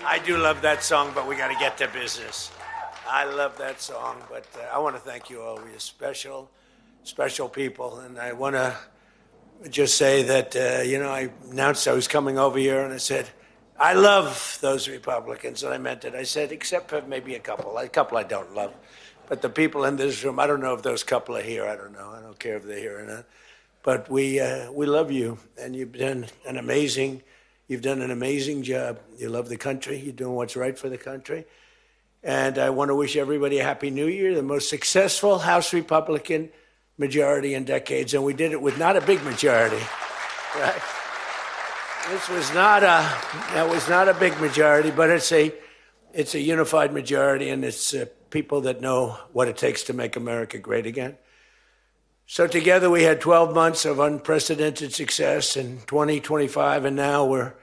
I do love that song, but we got to get to business. I love that song, but I want to thank you all. You're special, special people. And I want to just say that, I announced I was coming over here, and I said, I love those Republicans, and I meant it. I said, except for maybe a couple I don't love. But the people in this room, I don't know if those couple are here. I don't know. I don't care if they're here or not. But we love you, and you've done an amazing job. You love the country. You're doing what's right for the country. And I want to wish everybody a Happy New Year, the most successful House Republican majority in decades. And we did it with not a big majority, right? That was not a big majority, but it's a unified majority, and it's people that know what it takes to make America great again. So together we had 12 months of unprecedented success in 2025, and now we're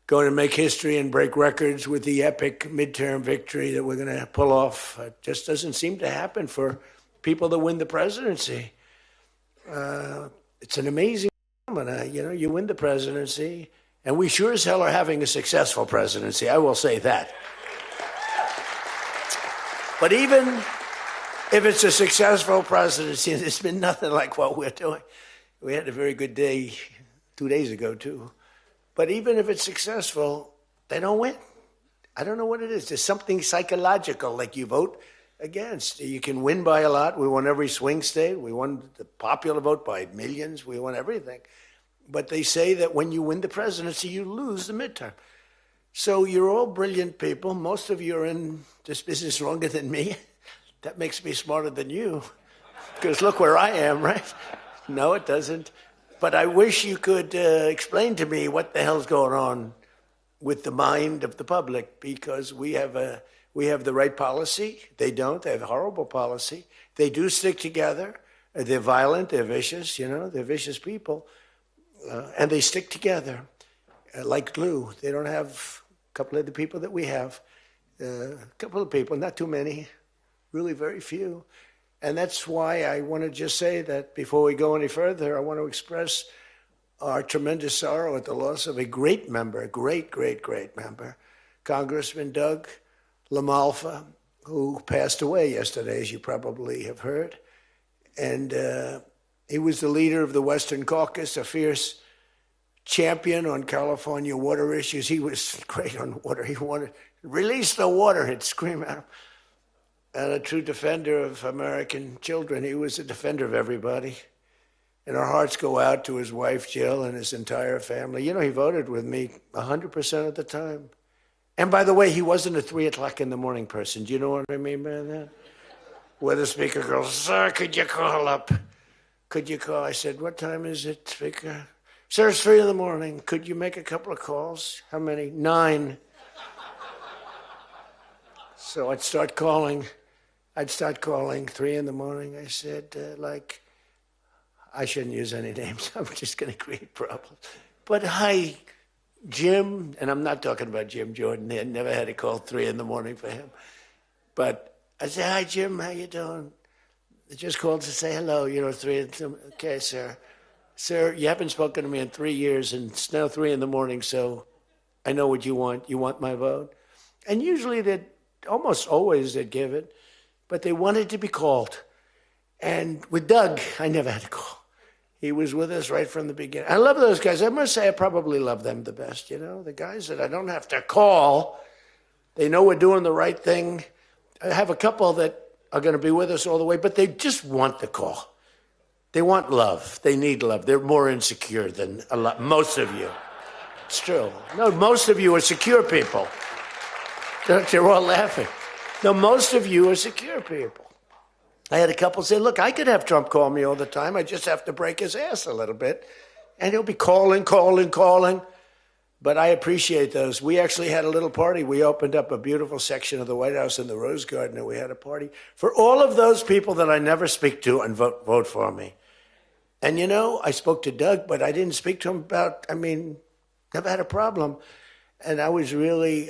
going to make history and break records with the epic midterm victory that we're going to pull off. It just doesn't seem to happen for people that win the presidency. It's an amazing phenomenon. You win the presidency, and we sure as hell are having a successful presidency, I will say that. But even if it's a successful presidency, there's been nothing like what we're doing. We had a very good day 2 days ago, too. But even if it's successful, they don't win. I don't know what it is. There's something psychological, like you vote against. You can win by a lot. We won every swing state. We won the popular vote by millions. We won everything. But they say that when you win the presidency, you lose the midterm. So you're all brilliant people. Most of you are in this business longer than me. That makes me smarter than you. Because look where I am, right? No, it doesn't. But I wish you could explain to me what the hell's going on with the mind of the public, because we have the right policy. They don't. They have horrible policy. They do stick together. They're violent. They're vicious. They're vicious people. And they stick together like glue. They don't have a couple of the people that we have. A couple of people, not too many, really very few. And that's why I want to just say that before we go any further, I want to express our tremendous sorrow at the loss of a great member, a great, great, great member, Congressman Doug LaMalfa, who passed away yesterday, as you probably have heard. And he was the leader of the Western Caucus, a fierce champion on California water issues. He was great on water. He wanted, release the water, he'd scream at him. And a true defender of American children. He was a defender of everybody. And our hearts go out to his wife, Jill, and his entire family. He voted with me 100% of the time. And by the way, he wasn't a 3 o'clock in the morning person. Do you know what I mean by that? Where the speaker goes, sir, could you call up? Could you call? I said, what time is it, speaker? Sir, it's 3 in the morning. Could you make a couple of calls? How many? 9. So I'd start calling 3 in the morning. I said, I shouldn't use any names. I'm just going to create problems. But hi, Jim, and I'm not talking about Jim Jordan. I never had a call 3 in the morning for him. But I said, hi, Jim, how you doing? I just called to say hello, 3 in the morning. Okay, sir. Sir, you haven't spoken to me in 3 years, and it's now 3 in the morning, so I know what you want. You want my vote? And usually almost always they'd give it, but they wanted to be called. And with Doug, I never had a call. He was with us right from the beginning. I love those guys. I must say I probably love them the best, the guys that I don't have to call. They know we're doing the right thing. I have a couple that are going to be with us all the way, but they just want the call. They want love. They need love. They're more insecure than most of you. It's true. No, most of you are secure people. They're all laughing. No, most of you are secure people. I had a couple say, look, I could have Trump call me all the time. I just have to break his ass a little bit. And he'll be calling. But I appreciate those. We actually had a little party. We opened up a beautiful section of the White House in the Rose Garden, and we had a party for all of those people that I never speak to and vote for me. And, I spoke to Doug, but I didn't speak to him never had a problem. And I was really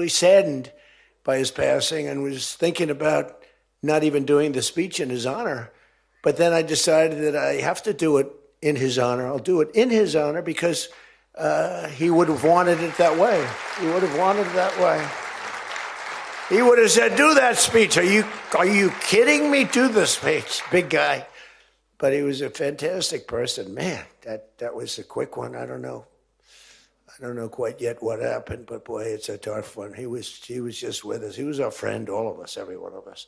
saddened by his passing and was thinking about not even doing the speech in his honor. But then I decided that I have to do it in his honor. I'll do it in his honor because he would have wanted it that way. He would have wanted it that way. He would have said, do that speech. Are you kidding me? Do the speech, big guy. But he was a fantastic person. Man, that was a quick one. I don't know quite yet what happened, but boy, it's a tough one. He was just with us. He was our friend, all of us, every one of us.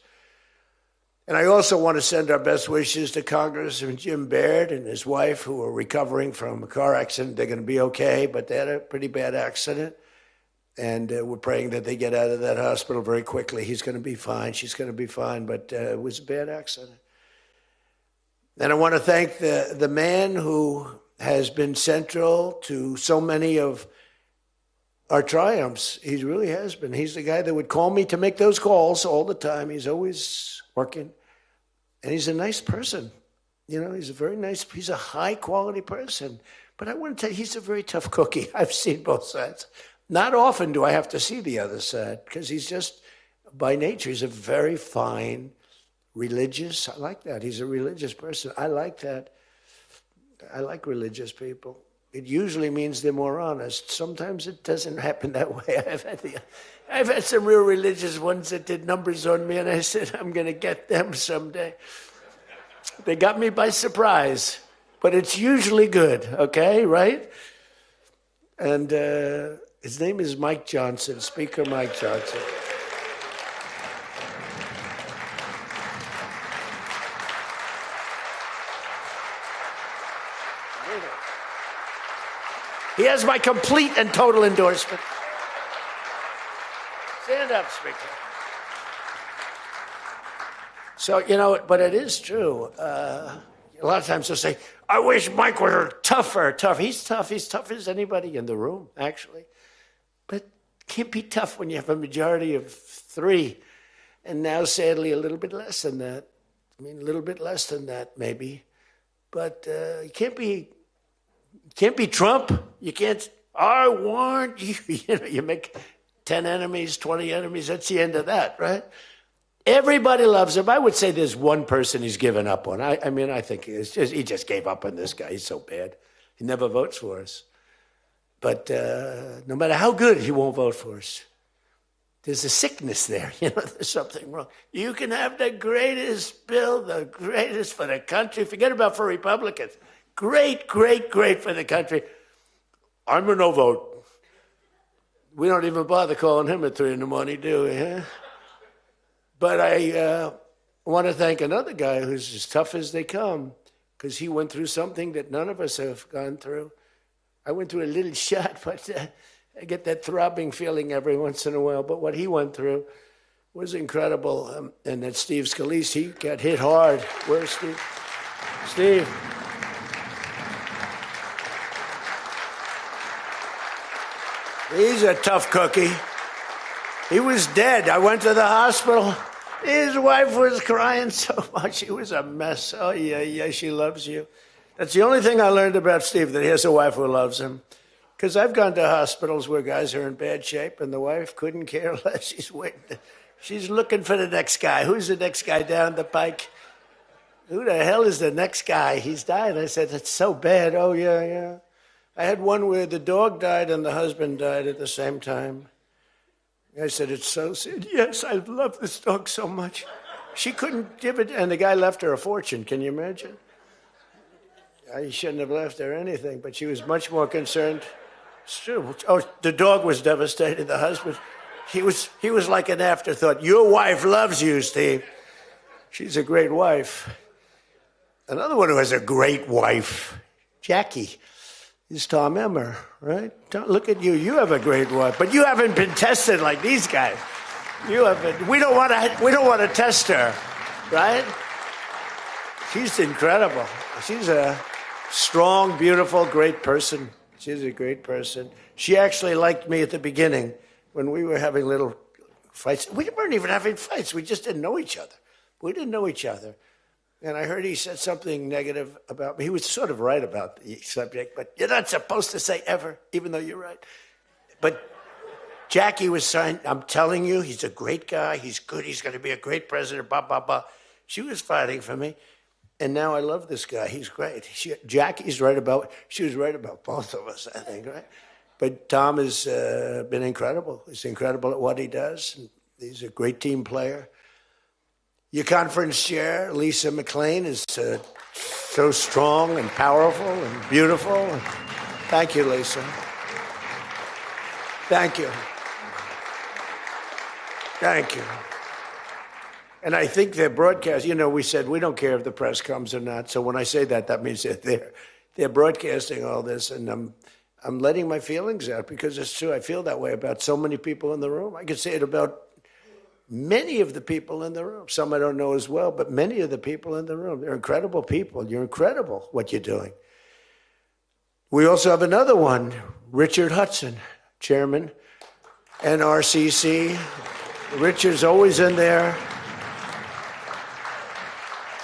And I also want to send our best wishes to Congressman Jim Baird and his wife, who are recovering from a car accident. They're going to be okay, but they had a pretty bad accident. And we're praying that they get out of that hospital very quickly. He's going to be fine. She's going to be fine, but it was a bad accident. And I want to thank the man who has been central to so many of our triumphs. He really has been. He's the guy that would call me to make those calls all the time. He's always working. And he's a nice person. You know, he's a high-quality person. But I want to tell you, he's a very tough cookie. I've seen both sides. Not often do I have to see the other side, because he's just, by nature, he's a very fine, religious. I like that. He's a religious person. I like that. I like religious people. It usually means they're more honest. Sometimes it doesn't happen that way. I've had some real religious ones that did numbers on me, and I said, I'm going to get them someday. They got me by surprise, but it's usually good, okay, right? And his name is Mike Johnson, Speaker Mike Johnson. He has my complete and total endorsement. Stand up, Speaker. So, you know, but it is true. A lot of times they'll say, I wish Mike were tougher. He's tough. He's tough as anybody in the room, actually. But can't be tough when you have a majority of 3. And now, sadly, a little bit less than that. I mean, a little bit less than that, maybe. But you can't be Trump. You can't, I want you. You know, you make 10 enemies, 20 enemies. That's the end of that, right? Everybody loves him. I would say there's one person he's given up on. I mean, I think he just gave up on this guy. He's so bad. He never votes for us. But no matter how good, he won't vote for us. There's a sickness there. You know, there's something wrong. You can have the greatest bill, the greatest for the country. Forget about for Republicans. Great, great, great for the country. I'm a no vote. We don't even bother calling him at 3 a.m, do we? Huh? But I want to thank another guy who's as tough as they come, because he went through something that none of us have gone through. I went through a little shot, but I get that throbbing feeling every once in a while. But what he went through was incredible. And that Steve Scalise, he got hit hard. Where's Steve? Steve. He's a tough cookie. He was dead. I went to the hospital. His wife was crying so much. She was a mess. Oh, yeah, she loves you. That's the only thing I learned about Steve, that he has a wife who loves him. Because I've gone to hospitals where guys are in bad shape, and the wife couldn't care less. She's waiting. She's looking for the next guy. Who's the next guy down the pike? Who the hell is the next guy? He's dying. I said, it's so bad. Oh, yeah. I had one where the dog died and the husband died at the same time. I said, it's so sad. Yes, I love this dog so much. She couldn't give it, and the guy left her a fortune. Can you imagine? I shouldn't have left her anything, but she was much more concerned. It's true. Oh, the dog was devastated. The husband, he was like an afterthought. Your wife loves you, Steve. She's a great wife. Another one who has a great wife, Jackie, is Tom Emmer, right? Look at you. You have a great wife, but you haven't been tested like these guys. You haven't. We don't want to test her, right? She's incredible. She's a strong, beautiful, great person. She's a great person. She actually liked me at the beginning when we were having little fights. We weren't even having fights. We just didn't know each other. And I heard he said something negative about me. He was sort of right about the subject, but you're not supposed to say ever, even though you're right. But Jackie was saying, I'm telling you, he's a great guy. He's good. He's going to be a great president, blah, blah, blah. She was fighting for me. And now I love this guy. He's great. Jackie's right about, she was right about both of us, I think, right? But Tom has been incredible. He's incredible at what he does. He's a great team player. Your conference chair, Lisa McLean, is so strong and powerful and beautiful. Thank you, Lisa. Thank you. Thank you. And I think their broadcast, you know, we said we don't care if the press comes or not. So when I say that, that means that they're broadcasting all this, and I'm letting my feelings out because it's true. I feel that way about so many people in the room. I could say it about many of the people in the room. Some I don't know as well, but many of the people in the room. They're incredible people. You're incredible what you're doing. We also have another one, Richard Hudson, chairman, NRCC. Richard's always in there.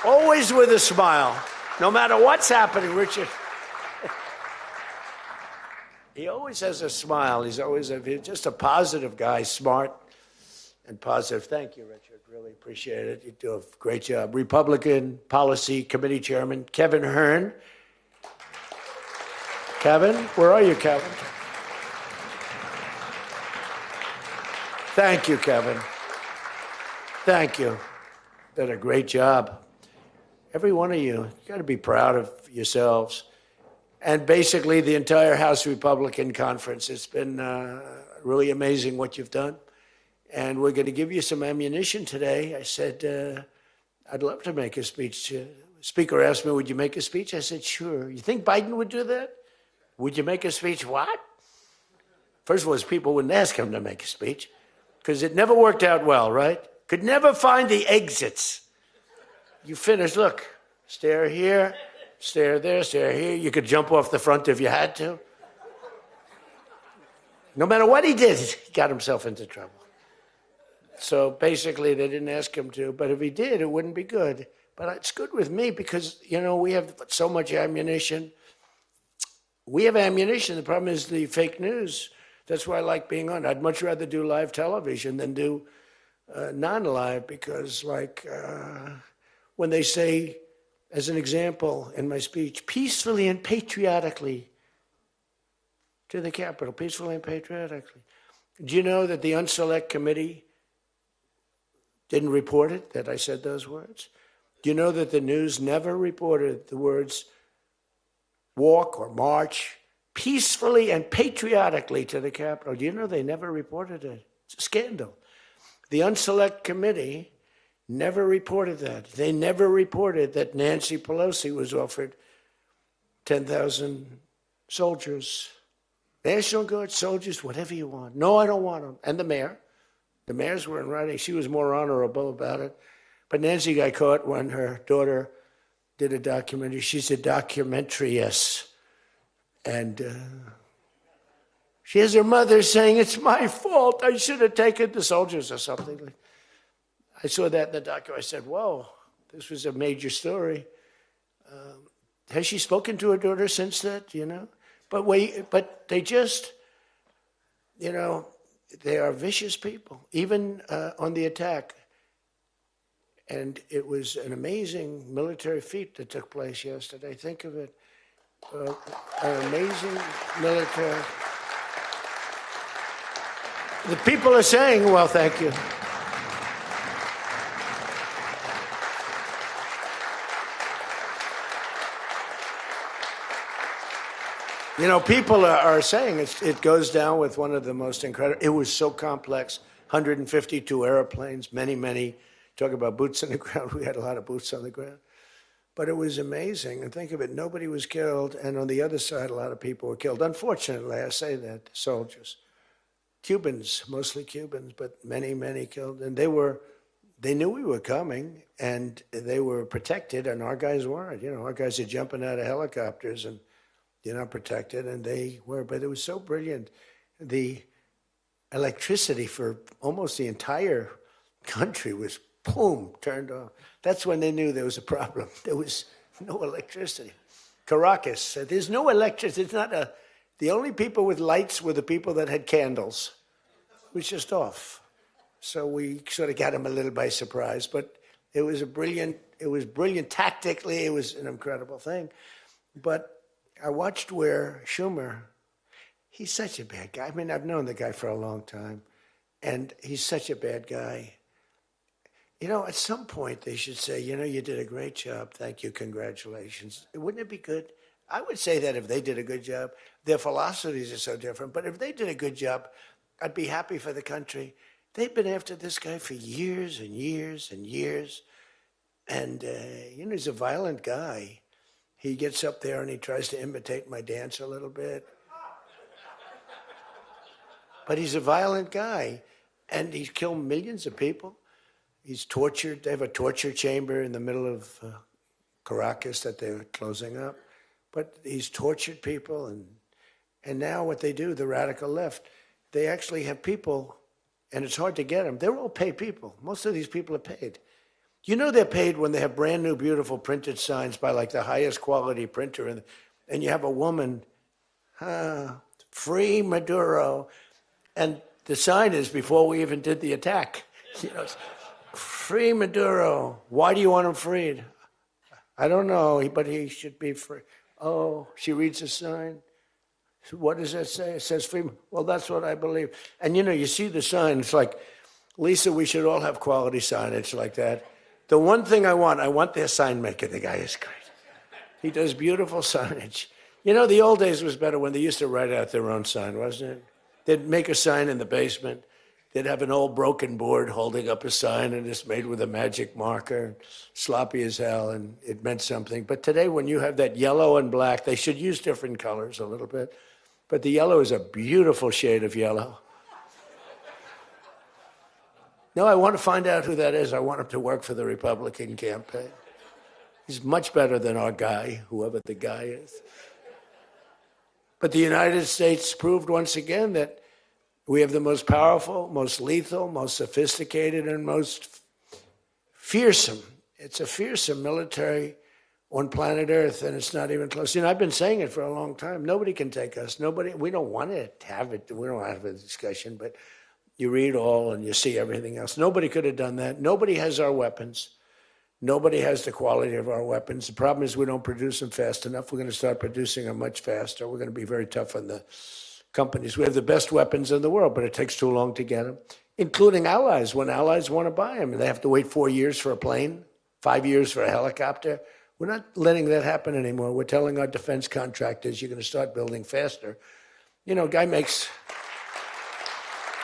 Always with a smile. No matter what's happening, Richard. He always has a smile. He's just a positive guy, smart and positive. Thank you, Richard. Really appreciate it. You do a great job. Republican Policy Committee Chairman, Kevin Hearn. Kevin, where are you, Kevin? Thank you, Kevin. Thank you. Did a great job. Every one of you got to be proud of yourselves. And basically the entire House Republican Conference. It's been really amazing what you've done. And we're going to give you some ammunition today. I said, I'd love to make a speech. Speaker asked me, would you make a speech? I said, sure. You think Biden would do that? Would you make a speech? What? First of all, people wouldn't ask him to make a speech because it never worked out well, right? Could never find the exits. You finish, look, stare here, stare there, stare here. You could jump off the front if you had to. No matter what he did, he got himself into trouble. So basically, they didn't ask him to, but if he did, it wouldn't be good. But it's good with me because, you know, we have so much ammunition. We have ammunition. The problem is the fake news. That's why I like being on. I'd much rather do live television than do non-live because, like, when they say, as an example in my speech, peacefully and patriotically to the Capitol, peacefully and patriotically. Do you know that the Unselect Committee didn't report it, that I said those words? Do you know that the news never reported the words walk or march peacefully and patriotically to the Capitol? Do you know they never reported it? It's a scandal. The Unselect Committee never reported that. They never reported that Nancy Pelosi was offered 10,000 soldiers, National Guard soldiers, whatever you want. No, I don't want them. And the mayor. The mayors were in writing. She was more honorable about it. But Nancy got caught when her daughter did a documentary. She's a documentariist. And she has her mother saying, it's my fault. I should have taken the soldiers or something. I saw that in the documentary. I said, whoa, this was a major story. Has she spoken to her daughter since that, you know? But they just, you know, they are vicious people, even on the attack. And it was an amazing military feat that took place yesterday. Think of it. An amazing military. The people are saying, well, thank you. You know, people are saying it goes down with one of the most incredible. It was so complex. 152 airplanes, many. Talk about boots on the ground. We had a lot of boots on the ground. But it was amazing. And think of it, nobody was killed. And on the other side, a lot of people were killed. Unfortunately, I say that, soldiers. Cubans, mostly Cubans, but many killed. And they knew we were coming, and they were protected, and our guys weren't. You know, our guys are jumping out of helicopters, and you're not protected, and they were. But it was so brilliant. The electricity for almost the entire country was, boom, turned off. That's when they knew there was a problem. There was no electricity. Caracas said, there's no electricity. It's not the only people with lights were the people that had candles. It was just off. So we sort of got them a little by surprise. But It was brilliant tactically. It was an incredible thing. But I watched where Schumer, he's such a bad guy. I mean, I've known the guy for a long time, and he's such a bad guy. You know, at some point they should say, you know, you did a great job. Thank you. Congratulations. Wouldn't it be good? I would say that if they did a good job. Their philosophies are so different. But if they did a good job, I'd be happy for the country. They've been after this guy for years and years and years. And, you know, he's a violent guy. He gets up there and he tries to imitate my dance a little bit. But he's a violent guy. And he's killed millions of people. He's tortured. They have a torture chamber in the middle of Caracas that they're closing up. But he's tortured people. And now what they do, the radical left, they actually have people, and it's hard to get them. They're all paid people. Most of these people are paid. You know they're paid when they have brand new, beautiful printed signs by like the highest quality printer. And you have a woman, free Maduro. And the sign is before we even did the attack. You know, free Maduro. Why do you want him freed? I don't know, but he should be free. Oh, she reads a sign. What does that say? It says free. Well, that's what I believe. And you know, you see the sign. It's like, Lisa, we should all have quality signage like that. The one thing I want their sign maker. The guy is great. He does beautiful signage. You know, the old days was better when they used to write out their own sign, wasn't it? They'd make a sign in the basement. They'd have an old broken board holding up a sign, and it's made with a magic marker, sloppy as hell, and it meant something. But today, when you have that yellow and black, they should use different colors a little bit. But the yellow is a beautiful shade of yellow. No, I want to find out who that is. I want him to work for the Republican campaign. He's much better than our guy, whoever the guy is. But the United States proved once again that we have the most powerful, most lethal, most sophisticated, and most fearsome. It's a fearsome military on planet Earth, and it's not even close. You know, I've been saying it for a long time. Nobody can take us. Nobody. We don't want to have it. We don't have a discussion, but you read all and you see everything else. Nobody could have done that. Nobody has our weapons. Nobody has the quality of our weapons. The problem is we don't produce them fast enough. We're going to start producing them much faster. We're going to be very tough on the companies. We have the best weapons in the world, but it takes too long to get them, including allies. When allies want to buy them, they have to wait 4 years for a plane, 5 years for a helicopter. We're not letting that happen anymore. We're telling our defense contractors, you're going to start building faster. You know, guy makes...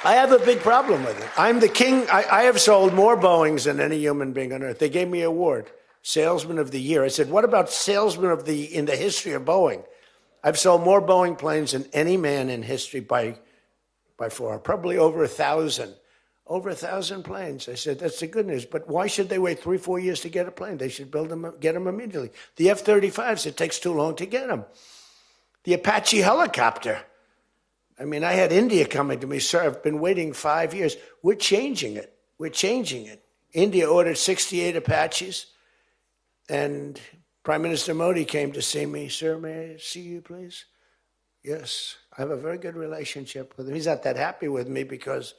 I have a big problem with it. I'm the king. I have sold more Boeings than any human being on earth. They gave me an award, Salesman of the Year. I said, what about Salesman of the in the history of Boeing? I've sold more Boeing planes than any man in history by far, probably over 1,000. Over 1,000 planes. I said, that's the good news. But why should they wait 3-4 years to get a plane? They should build them, get them immediately. The F-35s, it takes too long to get them. The Apache helicopter. I mean, I had India coming to me, sir, I've been waiting 5 years. We're changing it. We're changing it. India ordered 68 Apaches, and Prime Minister Modi came to see me. Sir, may I see you, please? Yes. I have a very good relationship with him. He's not that happy with me because,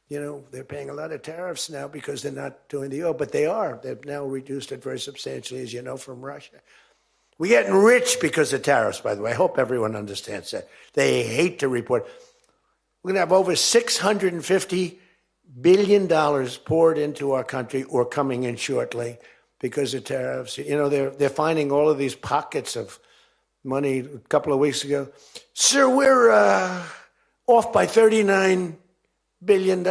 you know, they're paying a lot of tariffs now because they're not doing the oil, but they are. They've now reduced it very substantially, as you know, from Russia. We're getting rich because of tariffs, by the way. I hope everyone understands that. They hate to report. We're going to have over $650 billion poured into our country or coming in shortly because of tariffs. You know, they're finding all of these pockets of money. A couple of weeks ago, sir, we're off by $39 billion.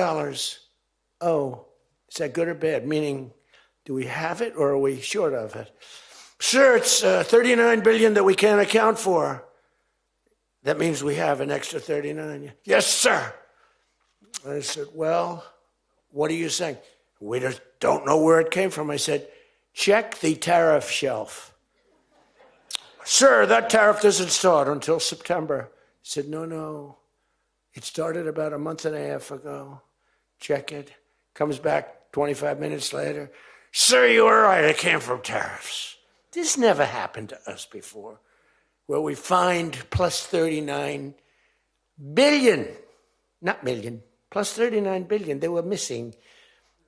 Oh, is that good or bad? Meaning, do we have it or are we short of it? Sir, it's $39 billion that we can't account for. That means we have an extra 39. Yes, sir. I said, well, what are you saying? We just don't know where it came from. I said, check the tariff shelf. Sir, that tariff doesn't start until September. He said, no. It started about a month and a half ago. Check it. Comes back 25 minutes later. Sir, you were right. It came from tariffs. This never happened to us before, where we find plus 39 billion, not million, plus 39 billion. They were missing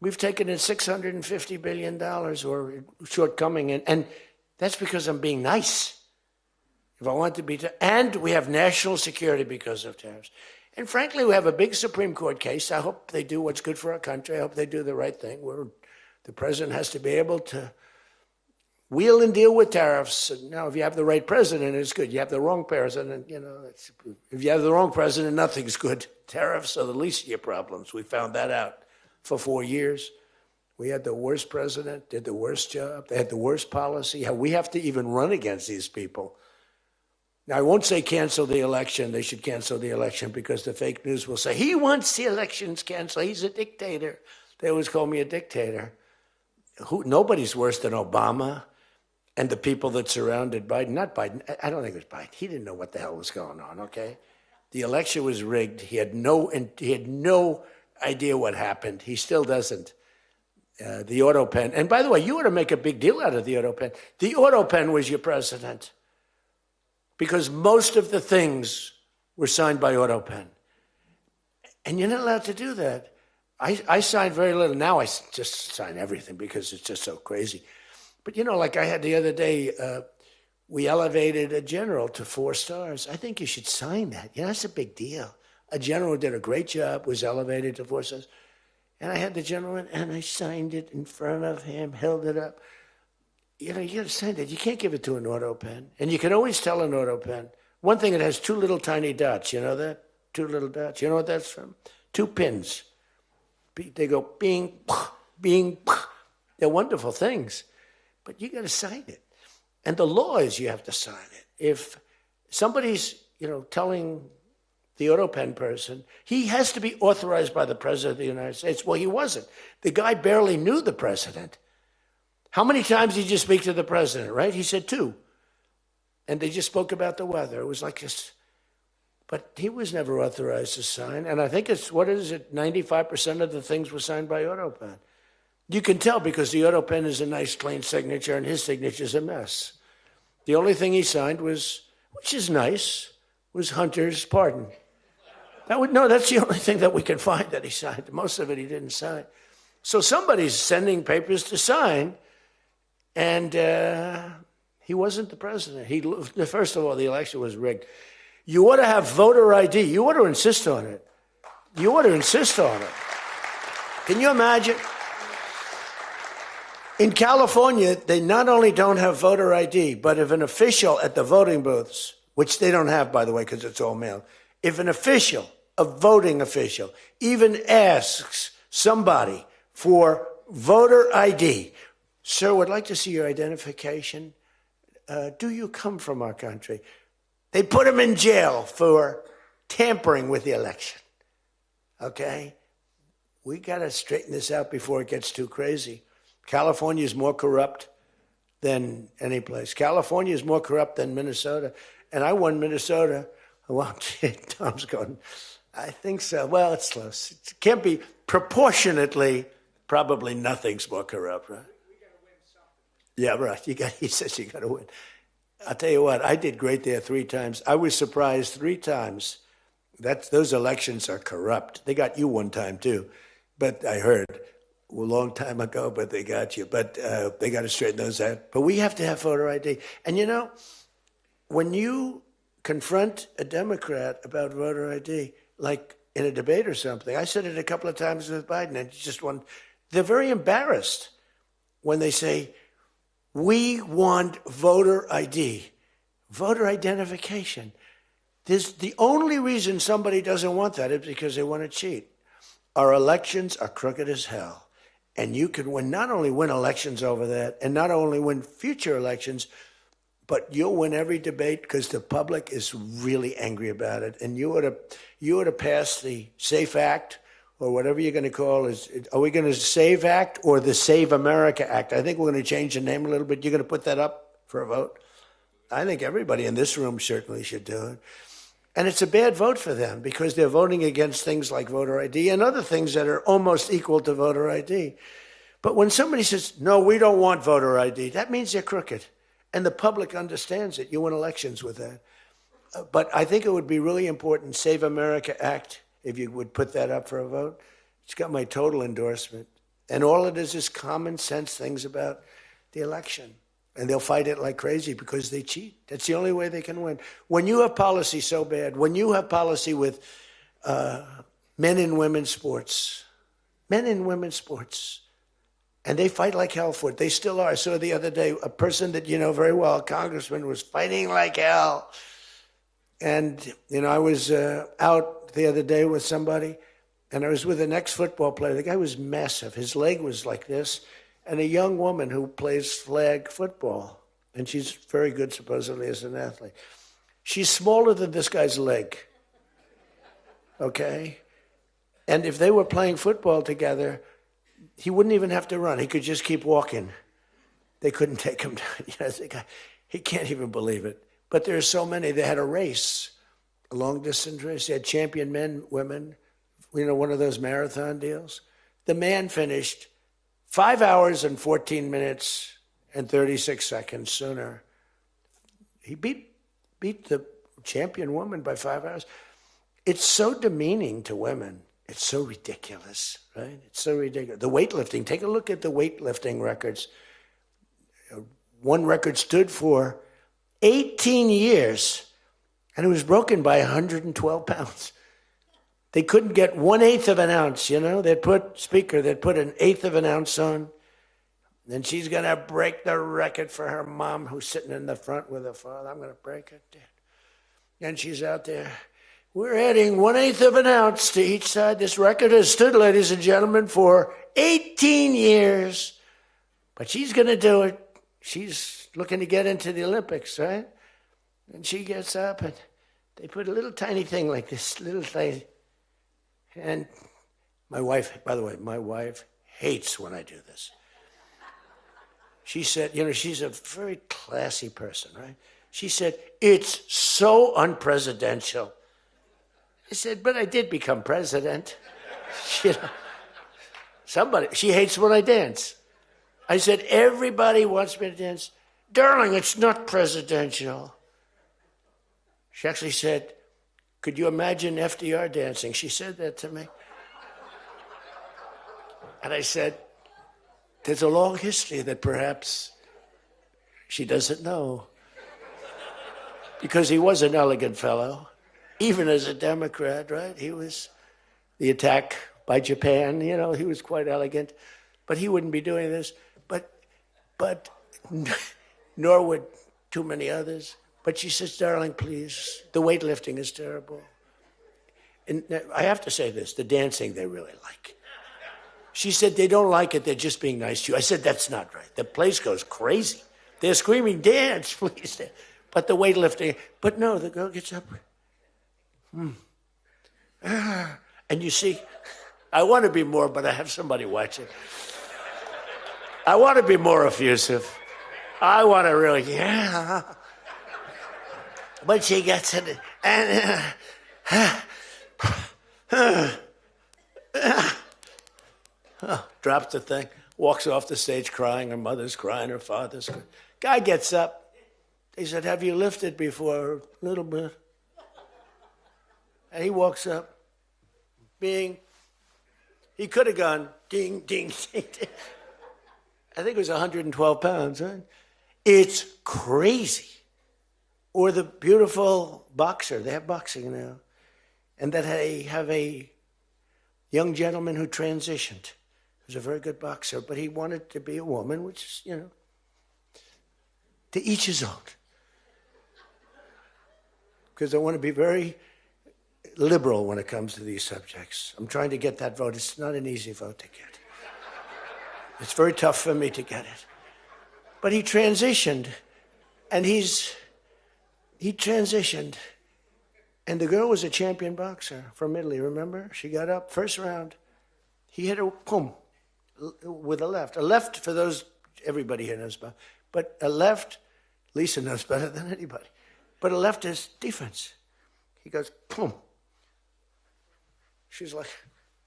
We've taken in $650 billion or shortcoming, and that's because I'm being nice. If I want to be, and we have national security because of tariffs. And frankly, we have a big Supreme Court case. I hope they do what's good for our country. I hope they do the right thing. The president has to be able to wheel and deal with tariffs. Now, if you have the right president, it's good. You have the wrong president, if you have the wrong president, nothing's good. Tariffs are the least of your problems. We found that out for 4 years. We had the worst president, did the worst job. They had the worst policy. We have to even run against these people. Now, I won't say cancel the election. They should cancel the election because the fake news will say, he wants the elections canceled. He's a dictator. They always call me a dictator. Nobody's worse than Obama and the people that surrounded Biden. Not Biden. I don't think it was Biden. He didn't know what the hell was going on, okay? The election was rigged. He had no idea what happened. He still doesn't. The auto pen. And by the way, you ought to make a big deal out of the auto pen. The auto pen was your president because most of the things were signed by auto pen. And you're not allowed to do that. I signed very little. Now I just sign everything because it's just so crazy. But, like I had the other day, we elevated a general to 4 stars. I think you should sign that. That's a big deal. A general did a great job, was elevated to 4 stars. And I had the general in, and I signed it in front of him, held it up. You got to sign that. You can't give it to an auto pen. And you can always tell an auto pen. One thing, it has 2 little tiny dots. You know that? 2 little dots. You know what that's from? 2 pins. They go bing, bing. They're wonderful things. But you got to sign it. And the law is you have to sign it. If somebody's, telling the auto pen person, he has to be authorized by the president of the United States. Well, he wasn't. The guy barely knew the president. How many times did you speak to the president, right? He said 2. And they just spoke about the weather. It was like this. But he was never authorized to sign. And I think 95% of the things were signed by auto pen. You can tell because the auto pen is a nice, clean signature, and his signature's a mess. The only thing he signed was, which is nice, was Hunter's pardon. That's the only thing that we can find that he signed. Most of it he didn't sign. So somebody's sending papers to sign, and he wasn't the president. First of all, the election was rigged. You ought to have voter ID. You ought to insist on it. You ought to insist on it. Can you imagine? In California, they not only don't have voter ID, but if an official at the voting booths, which they don't have, by the way, because it's all mail, if an official, a voting official, even asks somebody for voter ID, sir, would like to see your identification. Do you come from our country? They put him in jail for tampering with the election. Okay? We got to straighten this out before it gets too crazy. California is more corrupt than any place. California is more corrupt than Minnesota. And I won Minnesota. Well, Tom's going, I think so. Well, it's close. It can't be proportionately, probably nothing's more corrupt, right? We got to win something. Yeah, right. He says you got to win. I'll tell you what, I did great there 3 times. I was surprised 3 times. Those elections are corrupt. They got you 1 time, too. But I heard a long time ago, but they got you. But they got to straighten those out. But we have to have voter ID. And when you confront a Democrat about voter ID, like in a debate or something, I said it a couple of times with Biden, and they're very embarrassed when they say, we want voter ID, voter identification. The only reason somebody doesn't want that is because they want to cheat. Our elections are crooked as hell. And you can not only win elections over that, and not only win future elections, but you'll win every debate because the public is really angry about it. And you ought to pass the SAFE Act, or whatever you're going to call it. Are we going to SAVE Act or the Save America Act? I think we're going to change the name a little bit. You're going to put that up for a vote? I think everybody in this room certainly should do it. And it's a bad vote for them because they're voting against things like voter ID and other things that are almost equal to voter ID. But when somebody says, no, we don't want voter ID, that means they're crooked. And the public understands it. You win elections with that. But I think it would be really important, Save America Act, if you would put that up for a vote. It's got my total endorsement. And all it is common sense things about the election. And they'll fight it like crazy because they cheat. That's the only way they can win. When you have policy so bad, when you have policy with men and women's sports, and they fight like hell for it. They still are. I saw the other day a person that you know very well, a congressman, was fighting like hell. And, I was out the other day with somebody, and I was with an ex-football player. The guy was massive. His leg was like this. And a young woman who plays flag football, and she's very good, supposedly, as an athlete. She's smaller than this guy's leg, okay? And if they were playing football together, he wouldn't even have to run. He could just keep walking. They couldn't take him down. He can't even believe it. But there are so many. They had a race, a long-distance race. They had champion men, women, one of those marathon deals. The man finished 5 hours and 14 minutes and 36 seconds sooner. He beat the champion woman by 5 hours. It's so demeaning to women. It's so ridiculous, right? It's so ridiculous. The weightlifting, take a look at the weightlifting records. One record stood for 18 years, and it was broken by 112 pounds. They couldn't get 1/8 of an ounce, They'd put an eighth of an ounce on. Then she's going to break the record for her mom, who's sitting in the front with her father. I'm going to break it, Dad. And she's out there. We're adding 1/8 of an ounce to each side. This record has stood, ladies and gentlemen, for 18 years. But she's going to do it. She's looking to get into the Olympics, right? And she gets up, and they put a little tiny thing like this, little thing. And my wife, by the way, my wife hates when I do this. She said, she's a very classy person, right? She said, it's so unpresidential. I said, but I did become president. She hates when I dance. I said, everybody wants me to dance. Darling, it's not presidential. She actually said, could you imagine FDR dancing? She said that to me. And I said, there's a long history that perhaps she doesn't know. Because he was an elegant fellow, even as a Democrat, right? He was the attack by Japan, he was quite elegant. But he wouldn't be doing this. But nor would too many others. But she says, darling, please, the weightlifting is terrible. And I have to say this, the dancing they really like. She said, they don't like it, they're just being nice to you. I said, that's not right. The place goes crazy. They're screaming, dance, please. But the weightlifting, but no, the girl gets up. And you see, I want to be more, but I have somebody watching. I want to be more effusive. I want to really, But she gets it, and drops the thing, walks off the stage crying. Her mother's crying, her father's crying. Guy gets up. He said, have you lifted before? A little bit. And he walks up. Bing. He could have gone ding, ding, ding, ding. I think it was 112 pounds, right? It's crazy. Or the beautiful boxer. They have boxing now. And that they have a young gentleman who transitioned. He was a very good boxer, but he wanted to be a woman, which is, to each his own. Because I want to be very liberal when it comes to these subjects. I'm trying to get that vote. It's not an easy vote to get. It's very tough for me to get it. But he transitioned, and he transitioned. And the girl was a champion boxer from Italy, remember? She got up, first round. He hit her, boom, with a left. A left, for those, everybody here knows about. But a left, Lisa knows better than anybody. But a left is defense. He goes, boom. She's like,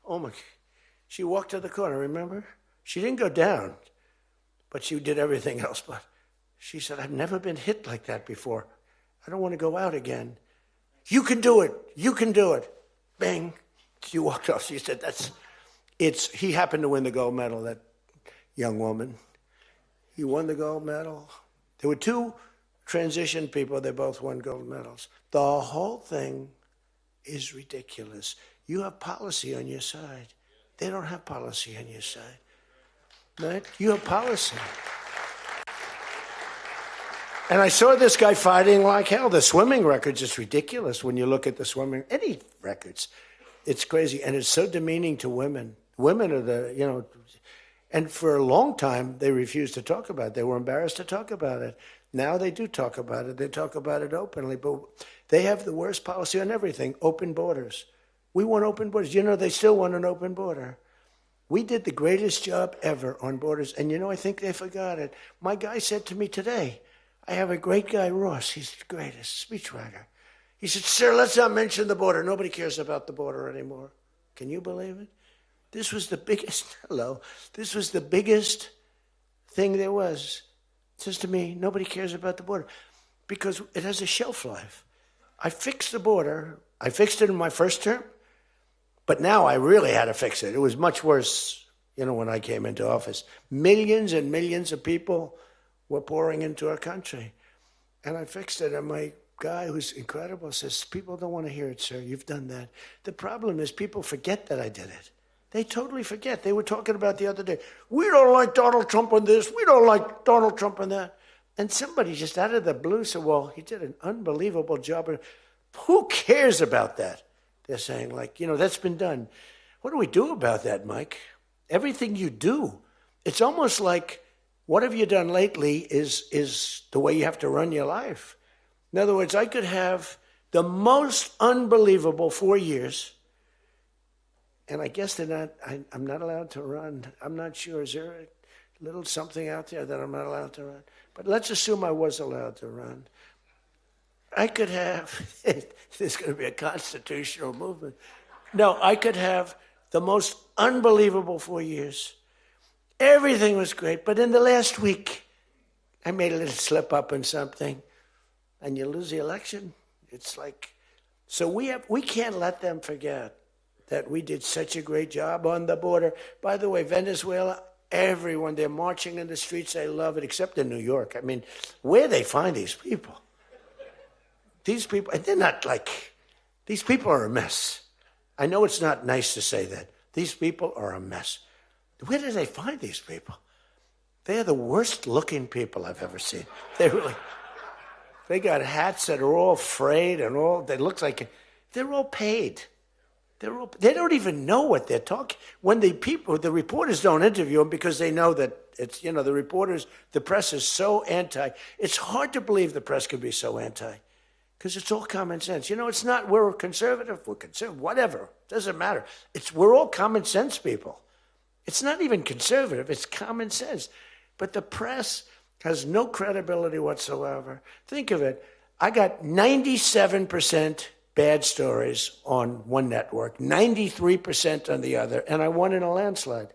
oh my. She walked to the corner, remember? She didn't go down, but she did everything else. But she said, I've never been hit like that before. I don't want to go out again. You can do it. You can do it. Bang. She walked off. She said, He happened to win the gold medal, that young woman. He won the gold medal. There were two transition people. They both won gold medals. The whole thing is ridiculous. You have policy on your side. They don't have policy on your side. Right? You have policy. And I saw this guy fighting like hell. The swimming records is ridiculous when you look at the swimming, any records. It's crazy. And it's so demeaning to women. Women are the, and for a long time, they refused to talk about it. They were embarrassed to talk about it. Now they do talk about it. They talk about it openly. But they have the worst policy on everything, open borders. We want open borders. They still want an open border. We did the greatest job ever on borders. And I think they forgot it. My guy said to me today, I have a great guy, Ross. He's the greatest speechwriter. He said, sir, let's not mention the border. Nobody cares about the border anymore. Can you believe it? This was the biggest, this was the biggest thing there was. It says to me, nobody cares about the border because it has a shelf life. I fixed the border. I fixed it in my first term, but now I really had to fix it. It was much worse, when I came into office. Millions and millions of people were pouring into our country. And I fixed it. And my guy, who's incredible, says, people don't want to hear it, sir. You've done that. The problem is people forget that I did it. They totally forget. They were talking about the other day, we don't like Donald Trump on this. We don't like Donald Trump on that. And somebody just out of the blue said, well, he did an unbelievable job. Who cares about that? They're saying, that's been done. What do we do about that, Mike? Everything you do. It's almost like, what have you done lately is the way you have to run your life. In other words, I could have the most unbelievable 4 years, and I guess I'm not allowed to run. I'm not sure. Is there a little something out there that I'm not allowed to run? But let's assume I was allowed to run. I could have, there's going to be a constitutional movement. No, I could have the most unbelievable 4 years. Everything was great, but in the last week, I made a little slip up in something, and you lose the election. It's like, so we can't let them forget that we did such a great job on the border. By the way, Venezuela, everyone, they're marching in the streets. They love it, except in New York. I mean, where they find these people? These people, and they're not these people are a mess. I know it's not nice to say that. These people are a mess. Where do they find these people? They're the worst looking people I've ever seen. They got hats that are all frayed and they look like, they're all paid. They don't even know what they're talking. When the reporters don't interview them because they know that it's, the press is so anti. It's hard to believe the press could be so anti because it's all common sense. It's not, we're conservative, whatever. Doesn't matter. We're all common sense people. It's not even conservative, it's common sense. But the press has no credibility whatsoever. Think of it. I got 97% bad stories on one network, 93% on the other, and I won in a landslide.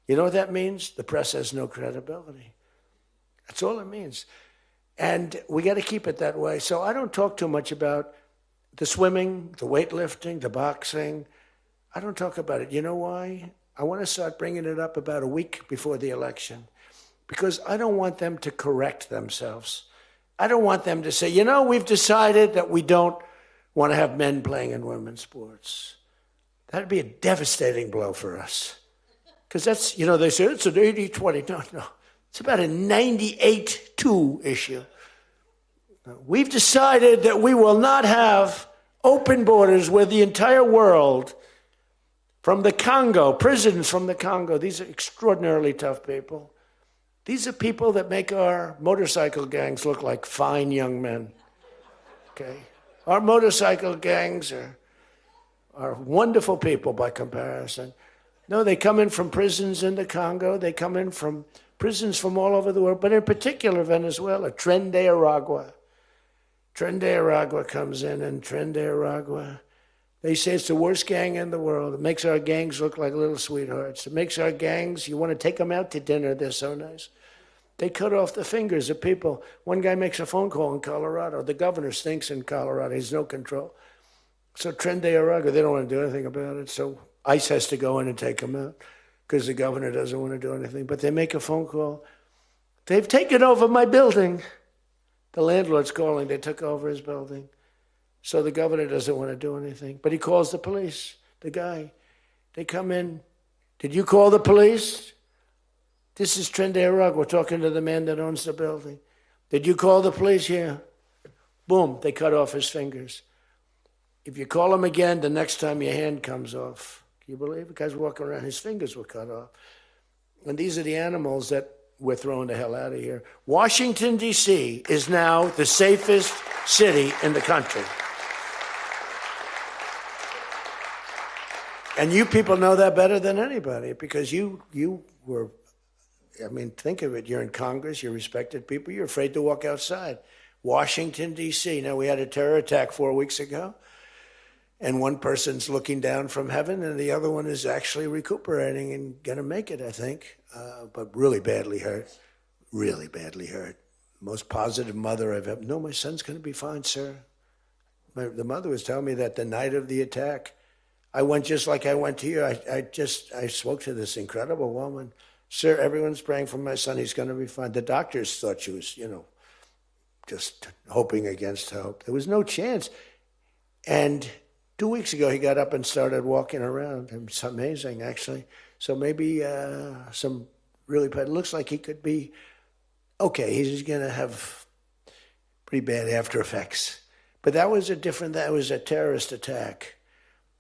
You know what that means? The press has no credibility. That's all it means. And we got to keep it that way. So I don't talk too much about the swimming, the weightlifting, the boxing. I don't talk about it. You know why? I want to start bringing it up about a week before the election because I don't want them to correct themselves. I don't want them to say, we've decided that we don't want to have men playing in women's sports. That'd be a devastating blow for us. Because that's, they say it's an 80-20. No. It's about a 98-2 issue. We've decided that we will not have open borders where the entire world, from the Congo, prisons from the Congo, these are extraordinarily tough people. These are people that make our motorcycle gangs look like fine young men. Okay? Our motorcycle gangs are wonderful people by comparison. No, they come in from prisons in the Congo. They come in from prisons from all over the world, but in particular Venezuela, Tren de Aragua. Tren de Aragua comes in, and Tren de Aragua, they say it's the worst gang in the world. It makes our gangs look like little sweethearts. It makes our gangs, you want to take them out to dinner, they're so nice. They cut off the fingers of people. One guy makes a phone call in Colorado. The governor stinks in Colorado. He's no control. So Tren de Aragua, they don't want to do anything about it. So ICE has to go in and take them out because the governor doesn't want to do anything. But they make a phone call. They've taken over my building. The landlord's calling. They took over his building. So the governor doesn't want to do anything. But he calls the police, the guy. They come in. Did you call the police? This is Trindare Rugg. We're talking to the man that owns the building. Did you call the police? Yeah. Boom, they cut off his fingers. If you call him again, the next time your hand comes off. Can you believe it? The guy's walking around, his fingers were cut off. And these are the animals that we're throwing the hell out of here. Washington, D.C. is now the safest city in the country. And you people know that better than anybody because you were, I mean, think of it. You're in Congress, you're respected people, you're afraid to walk outside. Washington, D.C. Now, we had a terror attack 4 weeks ago, and one person's looking down from heaven, and the other one is actually recuperating and going to make it, I think, but really badly hurt, really badly hurt. Most positive mother I've ever, no, my son's going to be fine, sir. The mother was telling me that the night of the attack, I went just like I went to you. I spoke to this incredible woman. Sir, everyone's praying for my son. He's going to be fine. The doctors thought she was, just hoping against hope. There was no chance. And 2 weeks ago, he got up and started walking around. It's amazing, actually. So maybe some really bad, looks like he could be okay. He's going to have pretty bad after effects. But that was a terrorist attack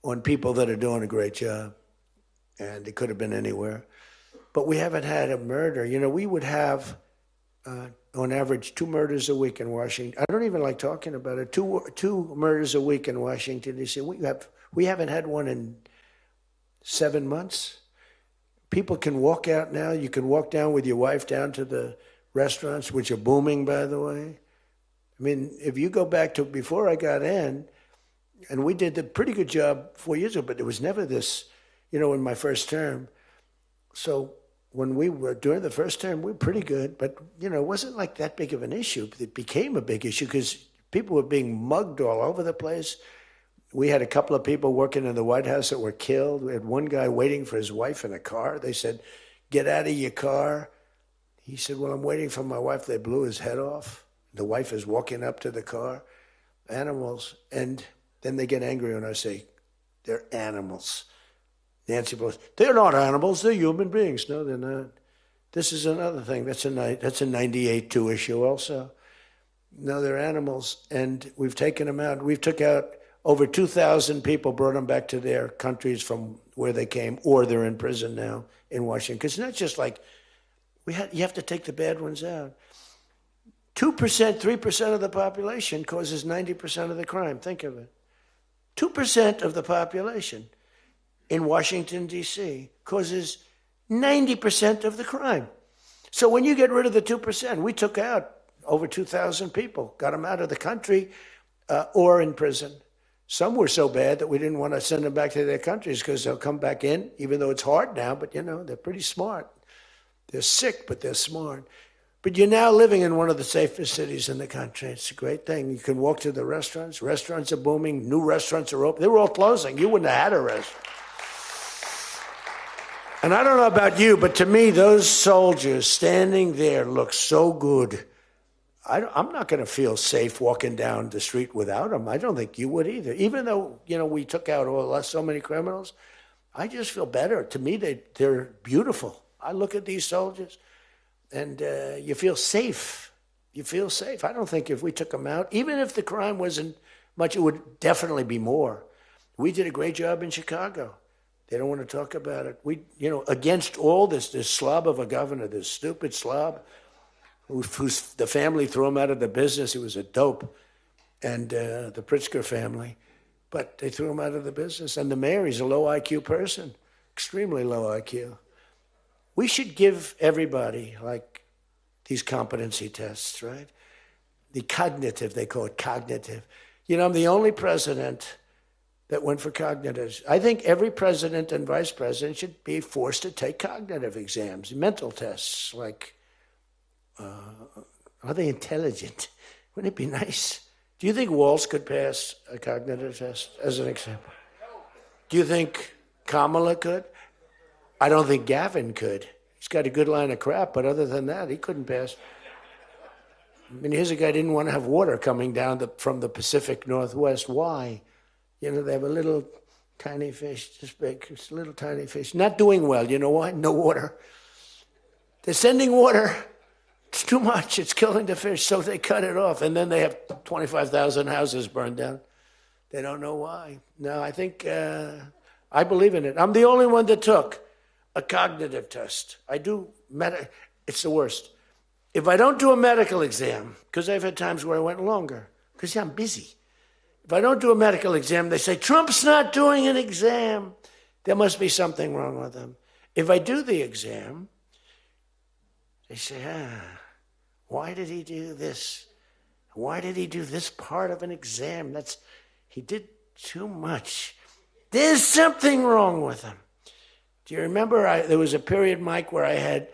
on people that are doing a great job. And it could have been anywhere. But we haven't had a murder. We would have, on average, 2 murders a week in Washington. I don't even like talking about it. Two murders a week in Washington, D.C. We haven't had one in 7 months. People can walk out now. You can walk down with your wife down to the restaurants, which are booming, by the way. I mean, if you go back to before I got in, and we did a pretty good job 4 years ago, but there was never this, in my first term. So when we were during the first term, we were pretty good, but it wasn't like that big of an issue. It became a big issue because people were being mugged all over the place. We had a couple of people working in the White House that were killed. We had one guy waiting for his wife in a car. They said, "Get out of your car." He said, "Well, I'm waiting for my wife." They blew his head off. The wife is walking up to the car. Animals. And then they get angry when I say, "They're animals." Nancy Pelosi, "They're not animals, they're human beings." No, they're not. This is another thing. That's a 98-2 issue also. No, they're animals, and we've taken them out. We've took out over 2,000 people, brought them back to their countries from where they came, or they're in prison now in Washington. Because it's not just like, you have to take the bad ones out. 2%, 3% of the population causes 90% of the crime. Think of it. 2% of the population in Washington, D.C. causes 90% of the crime. So when you get rid of the 2%, we took out over 2,000 people, got them out of the country or in prison. Some were so bad that we didn't want to send them back to their countries because they'll come back in, even though it's hard now, but they're pretty smart. They're sick, but they're smart. But you're now living in one of the safest cities in the country. It's a great thing. You can walk to the restaurants. Restaurants are booming. New restaurants are open. They were all closing. You wouldn't have had a restaurant. And I don't know about you, but to me, those soldiers standing there look so good. I'm not going to feel safe walking down the street without them. I don't think you would either. Even though, we took out so many criminals, I just feel better. To me, they're beautiful. I look at these soldiers, and you feel safe. You feel safe. I don't think if we took them out, even if the crime wasn't much, it would definitely be more. We did a great job in Chicago. They don't want to talk about it. We, against all this slob of a governor, this stupid slob, the family threw him out of the business. He was a dope, and the Pritzker family. But they threw him out of the business. And the mayor, he's a low IQ person, extremely low IQ. We should give everybody, like, these competency tests, right? The cognitive, they call it cognitive. I'm the only president that went for cognitive. I think every president and vice president should be forced to take cognitive exams, mental tests, like, are they intelligent? Wouldn't it be nice? Do you think Walsh could pass a cognitive test, as an example? Do you think Kamala could. I don't think Gavin could. He's got a good line of crap, but other than that, he couldn't pass. I mean, here's a guy who didn't want to have water coming down from the Pacific Northwest. Why? You know, they have a little tiny fish, this big, it's a little tiny fish. Not doing well. You know why? No water. They're sending water. It's too much. It's killing the fish. So they cut it off. And then they have 25,000 houses burned down. They don't know why. No, I think, I believe in it. I'm the only one that took a cognitive test. I do, it's the worst. If I don't do a medical exam, because I've had times where I went longer, because I'm busy. If I don't do a medical exam, they say, Trump's not doing an exam. There must be something wrong with him. If I do the exam, they say, why did he do this? Why did he do this part of an exam? He did too much. There's something wrong with him. Do you remember there was a period, Mike, where I had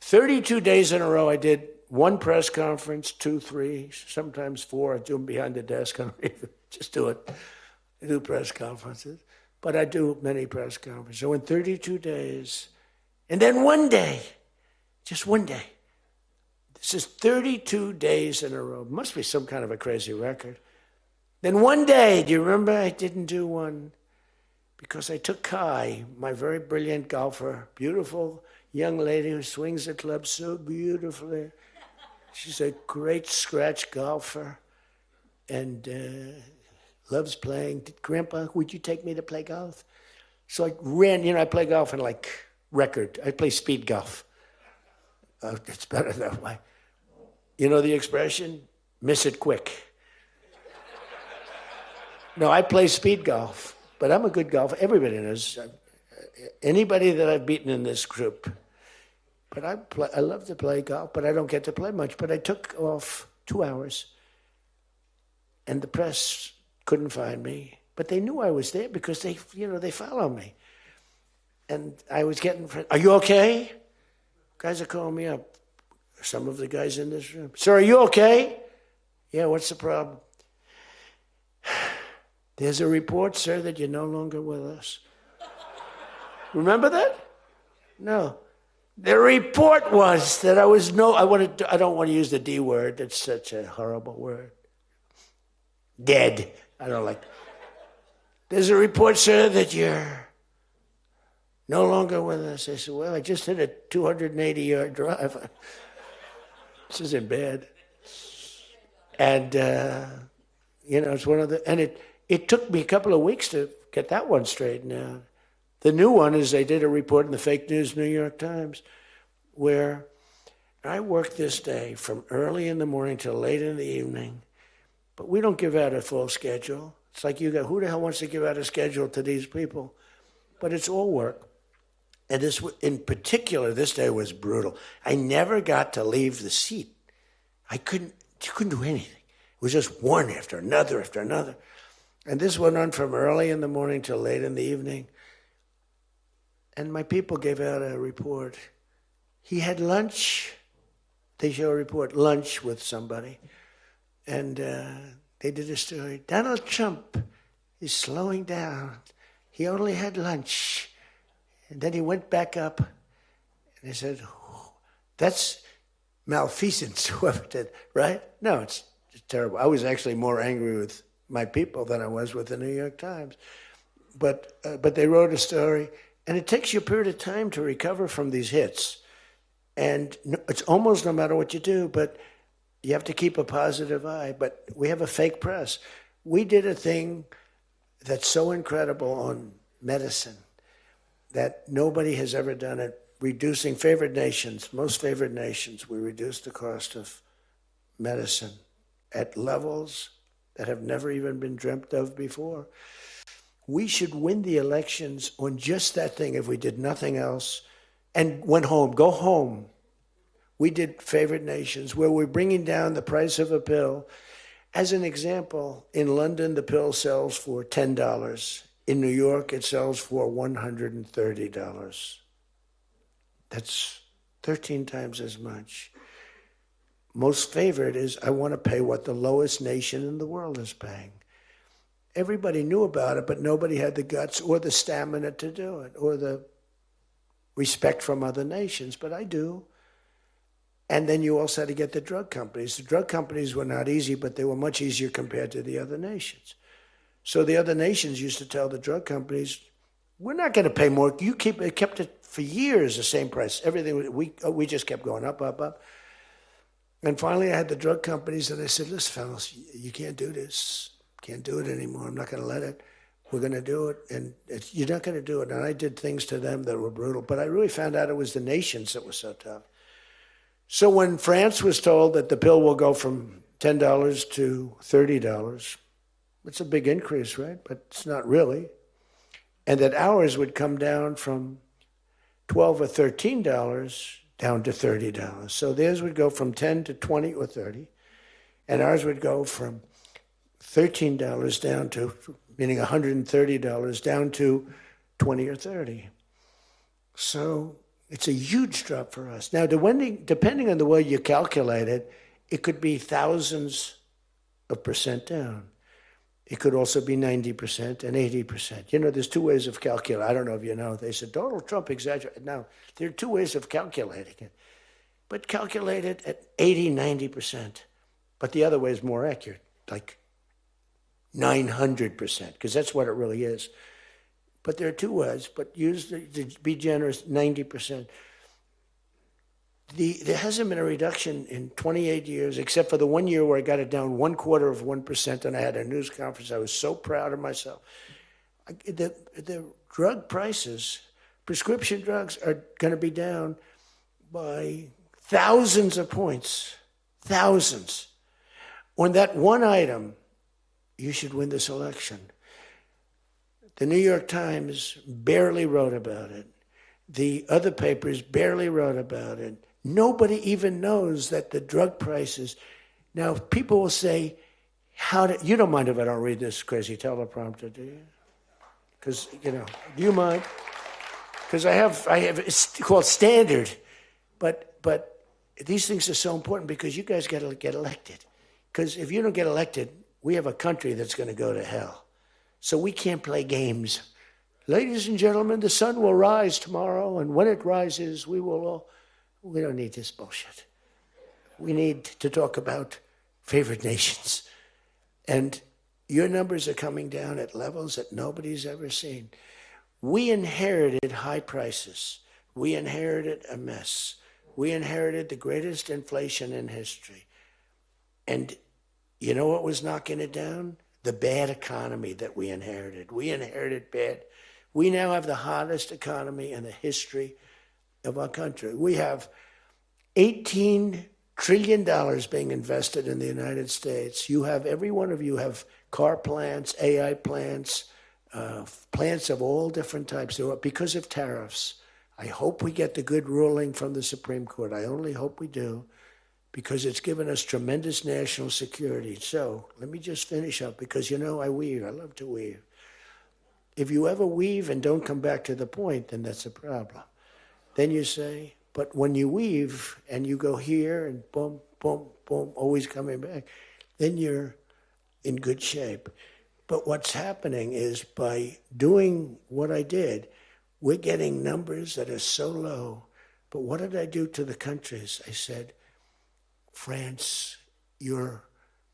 32 days in a row. I did one press conference, 2, 3, sometimes 4. I do them behind the desk. I don't even just do it. I do press conferences. But I do many press conferences. So in 32 days, and then one day, just one day. This is 32 days in a row. Must be some kind of a crazy record. Then one day, do you remember I didn't do one? Because I took Kai, my very brilliant golfer, beautiful young lady who swings the club so beautifully. She's a great scratch golfer and loves playing. Grandpa, would you take me to play golf? So I ran, I play golf in like record. I play speed golf. It's better that way. You know the expression? Miss it quick. No, I play speed golf. But I'm a good golfer. Everybody knows. Anybody that I've beaten in this group. But I love to play golf, but I don't get to play much. But I took off 2 hours, and the press couldn't find me. But they knew I was there because they follow me. And I was getting, are you okay? Guys are calling me up. Some of the guys in this room. Sir, are you okay? Yeah, what's the problem? There's a report, sir, that you're no longer with us. Remember that? No. The report was that I don't want to use the D word. It's such a horrible word. Dead. I don't like. There's a report, sir, that you're no longer with us. I said, well, I just hit a 280-yard drive. This isn't bad. And, it's one of the, and it took me a couple of weeks to get that one straightened out. The new one is they did a report in the fake news New York Times where I worked this day from early in the morning till late in the evening, but we don't give out a full schedule. It's like who the hell wants to give out a schedule to these people? But it's all work. And this, in particular, this day was brutal. I never got to leave the seat. You couldn't do anything. It was just one after another after another. And this went on from early in the morning till late in the evening. And my people gave out a report. He had lunch. They show a report, lunch with somebody. And they did a story. Donald Trump is slowing down. He only had lunch. And then he went back up. And they said, that's malfeasance, whoever did, right? No, it's terrible. I was actually more angry with my people than I was with the New York Times. But they wrote a story, and it takes you a period of time to recover from these hits. And it's almost no matter what you do, but you have to keep a positive eye. But we have a fake press. We did a thing that's so incredible on medicine that nobody has ever done it, reducing favored nations, most favored nations, we reduced the cost of medicine at levels that have never even been dreamt of before. We should win the elections on just that thing if we did nothing else and went home, go home. We did favored nations where we're bringing down the price of a pill. As an example, in London, the pill sells for $10. In New York, it sells for $130. That's 13 times as much. Most favored is I want to pay what the lowest nation in the world is paying. everybody knew about it, but nobody had the guts or the stamina to do it, or the respect from other nations, but I do. And then you also had to get the drug companies. The drug companies were not easy, but they were much easier compared to the other nations. So the other nations used to tell the drug companies, we're not going to pay more. It kept it for years the same price. Everything, we just kept going up, up, up. And finally I had the drug companies and I said, listen, fellas, you can't do this. Can't do it anymore. I'm not going to let it. We're going to do it, and you're not going to do it. And I did things to them that were brutal, but I really found out it was the nations that were so tough. So when France was told that the pill will go from $10 to $30, it's a big increase, right? But it's not really. And that ours would come down from $12 or $13 down to $30. So theirs would go from 10 to 20 or 30, and ours would go from $13 down to, meaning $130 down to 20 or 30. So it's a huge drop for us. Now, depending on the way you calculate it, it could be thousands of percent down. It could also be 90% and 80%. You know, there's two ways of calculating. I don't know if you know. They said Donald Trump exaggerated. Now, there are two ways of calculating it. But calculate it at 80, 90%. But the other way is more accurate, like 900%, because that's what it really is. But there are two ways, but use, to be generous, 90%. There hasn't been a reduction in 28 years, except for the 1 year where I got it down 1/4%, and I had a news conference. I was so proud of myself. The drug prices, prescription drugs, are going to be down by thousands of points, thousands. On that one item, you should win this election. The New York Times barely wrote about it. The other papers barely wrote about it. Nobody even knows that the drug prices. Now, people will say, you don't mind if I don't read this crazy teleprompter, do you? Because, do you mind? Because I have, it's called standard. But these things are so important because you guys got to get elected. Because if you don't get elected, we have a country that's going to go to hell. So we can't play games. Ladies and gentlemen, the sun will rise tomorrow, and when it rises, we don't need this bullshit. We need to talk about favored nations. And your numbers are coming down at levels that nobody's ever seen. We inherited high prices. We inherited a mess. We inherited the greatest inflation in history. And you know what was knocking it down? The bad economy that we inherited. We inherited bad. We now have the hottest economy in the history of our country. We have $18 trillion being invested in the United States. You have, every one of you have car plants, AI plants, plants of all different types. Because of tariffs. I hope we get the good ruling from the Supreme Court. I only hope we do, because it's given us tremendous national security. So let me just finish up, because I weave. I love to weave. If you ever weave and don't come back to the point, then that's a problem. Then you say, but when you weave and you go here and boom, boom, boom, always coming back, then you're in good shape. But what's happening is, by doing what I did, we're getting numbers that are so low. But what did I do to the countries? I said, France, your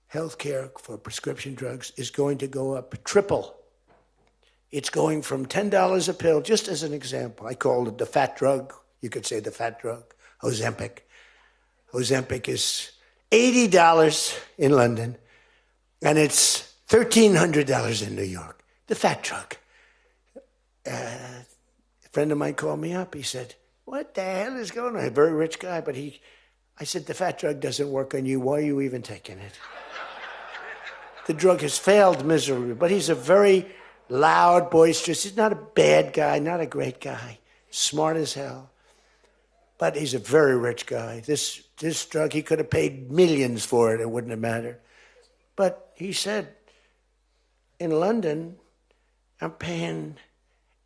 health care for prescription drugs is going to go up triple. It's going from $10 a pill, just as an example. I called it the fat drug. You could say the fat drug, Ozempic. Ozempic is $80 in London, and it's $1,300 in New York. The fat drug. A friend of mine called me up. He said, what the hell is going on? A very rich guy, but I said, the fat drug doesn't work on you. Why are you even taking it? The drug has failed miserably, but he's a very loud, boisterous. He's not a bad guy, not a great guy, smart as hell. But he's a very rich guy. This drug, he could have paid millions for it. It wouldn't have mattered. But he said, in London, I'm paying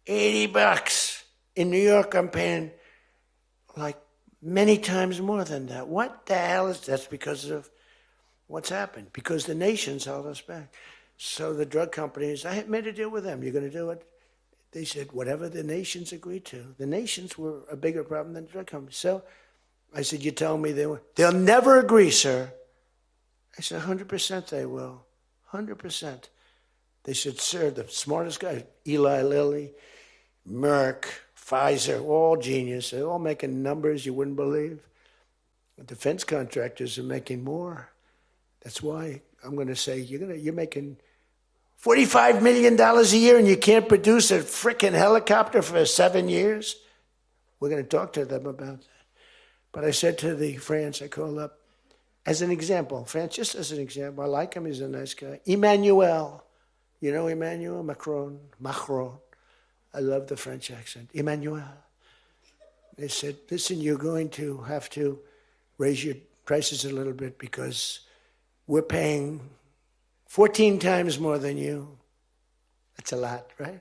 $80. In New York, I'm paying like many times more than that. What the hell is that? That's because of what's happened. Because the nations held us back. So the drug companies, I had made a deal with them. You're going to do it? They said, whatever the nations agreed to. The nations were a bigger problem than the drug companies. So I said, you tell me they'll never agree, sir. I said, 100% they will. 100%. They said, sir, the smartest guys, Eli Lilly, Merck, Pfizer, all genius. They're all making numbers you wouldn't believe. The defense contractors are making more. That's why I'm going to say, you're making $45 million a year and you can't produce a frickin' helicopter for 7 years? We're going to talk to them about that. But I said to the France, I called up, as an example, France, just as an example, I like him, he's a nice guy. Emmanuel, you know Emmanuel Macron. I love the French accent. Emmanuel. They said, listen, you're going to have to raise your prices a little bit because we're paying 14 times more than you. That's a lot, right?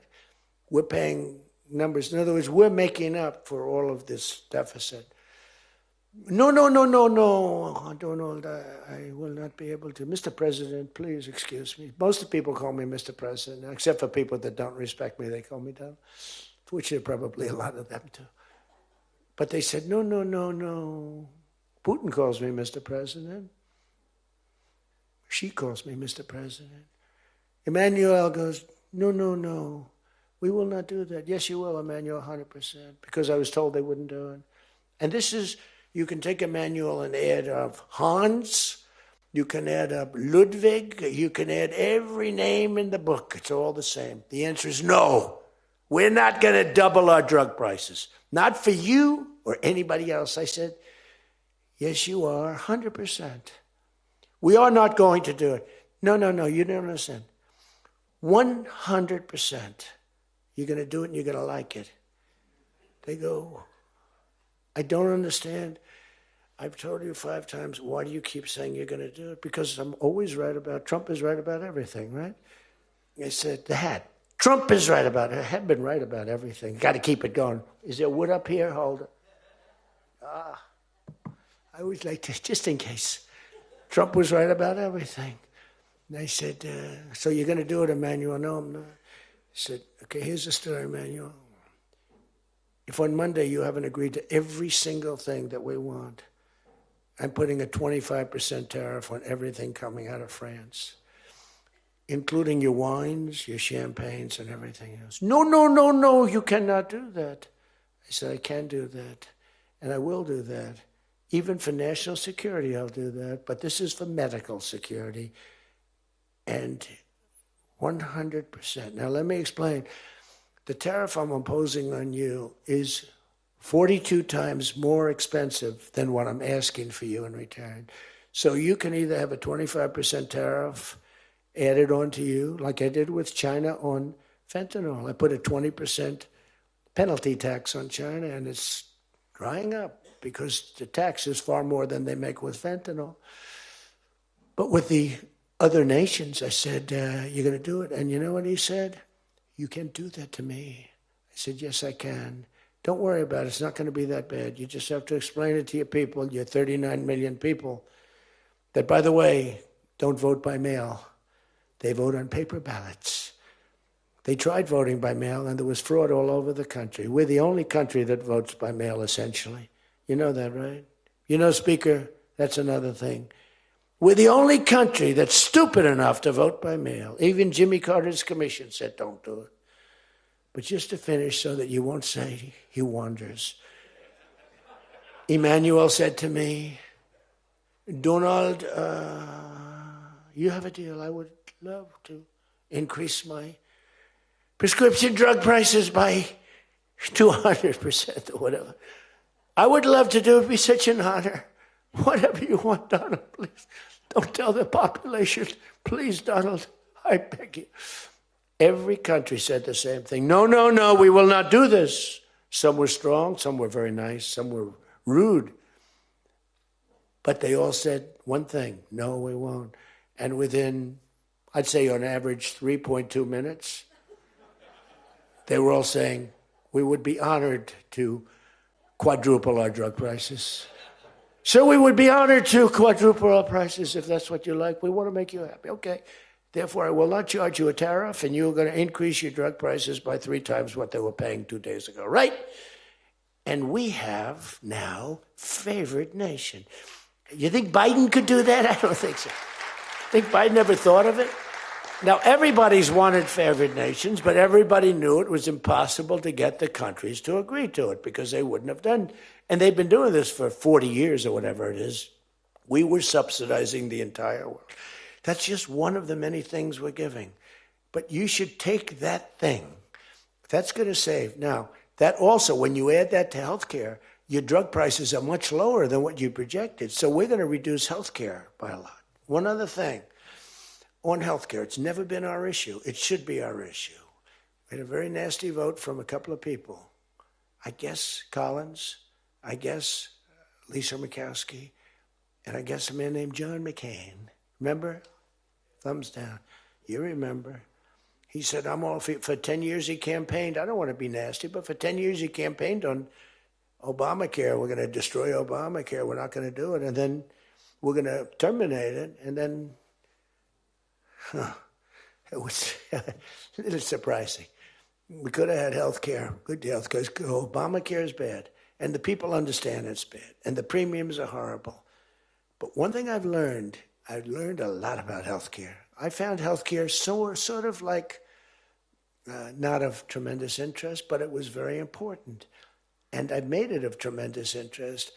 We're paying numbers. In other words, we're making up for all of this deficit. No, Donald, I will not be able to. Mr. President, please excuse me. Most of the people call me Mr. President, except for people that don't respect me, they call me Donald, which there are probably a lot of them too. But they said, no. Putin calls me Mr. President. She calls me Mr. President. Emmanuel goes, no. We will not do that. Yes, you will, Emmanuel, 100%, because I was told they wouldn't do it. And this is, you can take Emmanuel and add up Hans, you can add up Ludwig, you can add every name in the book. It's all the same. The answer is no. We're not going to double our drug prices. Not for you or anybody else. I said, yes, you are, 100%. We are not going to do it. No, you don't understand. 100%. You're going to do it and you're going to like it. They go, I don't understand. I've told you 5 times, why do you keep saying you're going to do it? Because I'm always right about, Trump is right about everything, right? I said, the hat. Trump is right about it. I have been right about everything. Got to keep it going. Is there wood up here? Hold it. I always like to, just in case. Trump was right about everything. And I said, so you're going to do it, Emmanuel? No, I'm not. I said, okay, here's the story, Emmanuel. If on Monday you haven't agreed to every single thing that we want, I'm putting a 25% tariff on everything coming out of France, including your wines, your champagnes, and everything else. No, you cannot do that. I said, I can do that, and I will do that. Even for national security, I'll do that, but this is for medical security, and 100%. Now, let me explain. The tariff I'm imposing on you is 42 times more expensive than what I'm asking for you in return. So you can either have a 25% tariff added on to you, like I did with China on fentanyl. I put a 20% penalty tax on China, and it's drying up because the tax is far more than they make with fentanyl. But with the other nations, I said, you're going to do it. And you know what he said? You can't do that to me. I said, yes, I can. Don't worry about it. It's not going to be that bad. You just have to explain it to your people, your 39 million people, that, by the way, don't vote by mail. They vote on paper ballots. They tried voting by mail, and there was fraud all over the country. We're the only country that votes by mail, essentially. You know that, right? You know, Speaker, that's another thing. We're the only country that's stupid enough to vote by mail. Even Jimmy Carter's commission said, don't do it. But just to finish so that you won't say he wanders. Emmanuel said to me, Donald, you have a deal. I would love to increase my prescription drug prices by 200% or whatever. I would love to do it. It'd be such an honor. Whatever you want, Donald, please. Don't tell the population. Please, Donald, I beg you. Every country said the same thing. No, we will not do this. Some were strong, some were very nice, some were rude. But they all said one thing, no, we won't. And within, I'd say on average, 3.2 minutes, they were all saying, we would be honored to quadruple our drug prices. So we would be honored to quadruple our prices if that's what you like. We want to make you happy. Okay. Therefore, I will not charge you a tariff, and you're going to increase your drug prices by 3 times what they were paying 2 days ago, right? And we have now favored nation. You think Biden could do that? I don't think so. Think Biden ever thought of it? Now, everybody's wanted favored nations, but everybody knew it was impossible to get the countries to agree to it because they wouldn't have done. And they've been doing this for 40 years or whatever it is. We were subsidizing the entire world. That's just one of the many things we're giving. But you should take that thing. That's going to save. Now, that also, when you add that to healthcare, your drug prices are much lower than what you projected. So we're going to reduce healthcare by a lot. One other thing. On healthcare, it's never been our issue. It should be our issue. We had a very nasty vote from a couple of people. I guess Collins, I guess Lisa Murkowski, and I guess a man named John McCain. Remember? Thumbs down. You remember. He said, I'm all for 10 years he campaigned. I don't want to be nasty, but for 10 years he campaigned on Obamacare. We're going to destroy Obamacare. We're not going to do it. And then we're going to terminate it. And then it was a little surprising. We could have had health care, good health care. Obamacare is bad, and the people understand it's bad, and the premiums are horrible. But one thing I've learned a lot about health care. I found health care sort of like not of tremendous interest, but it was very important. And I made it of tremendous interest.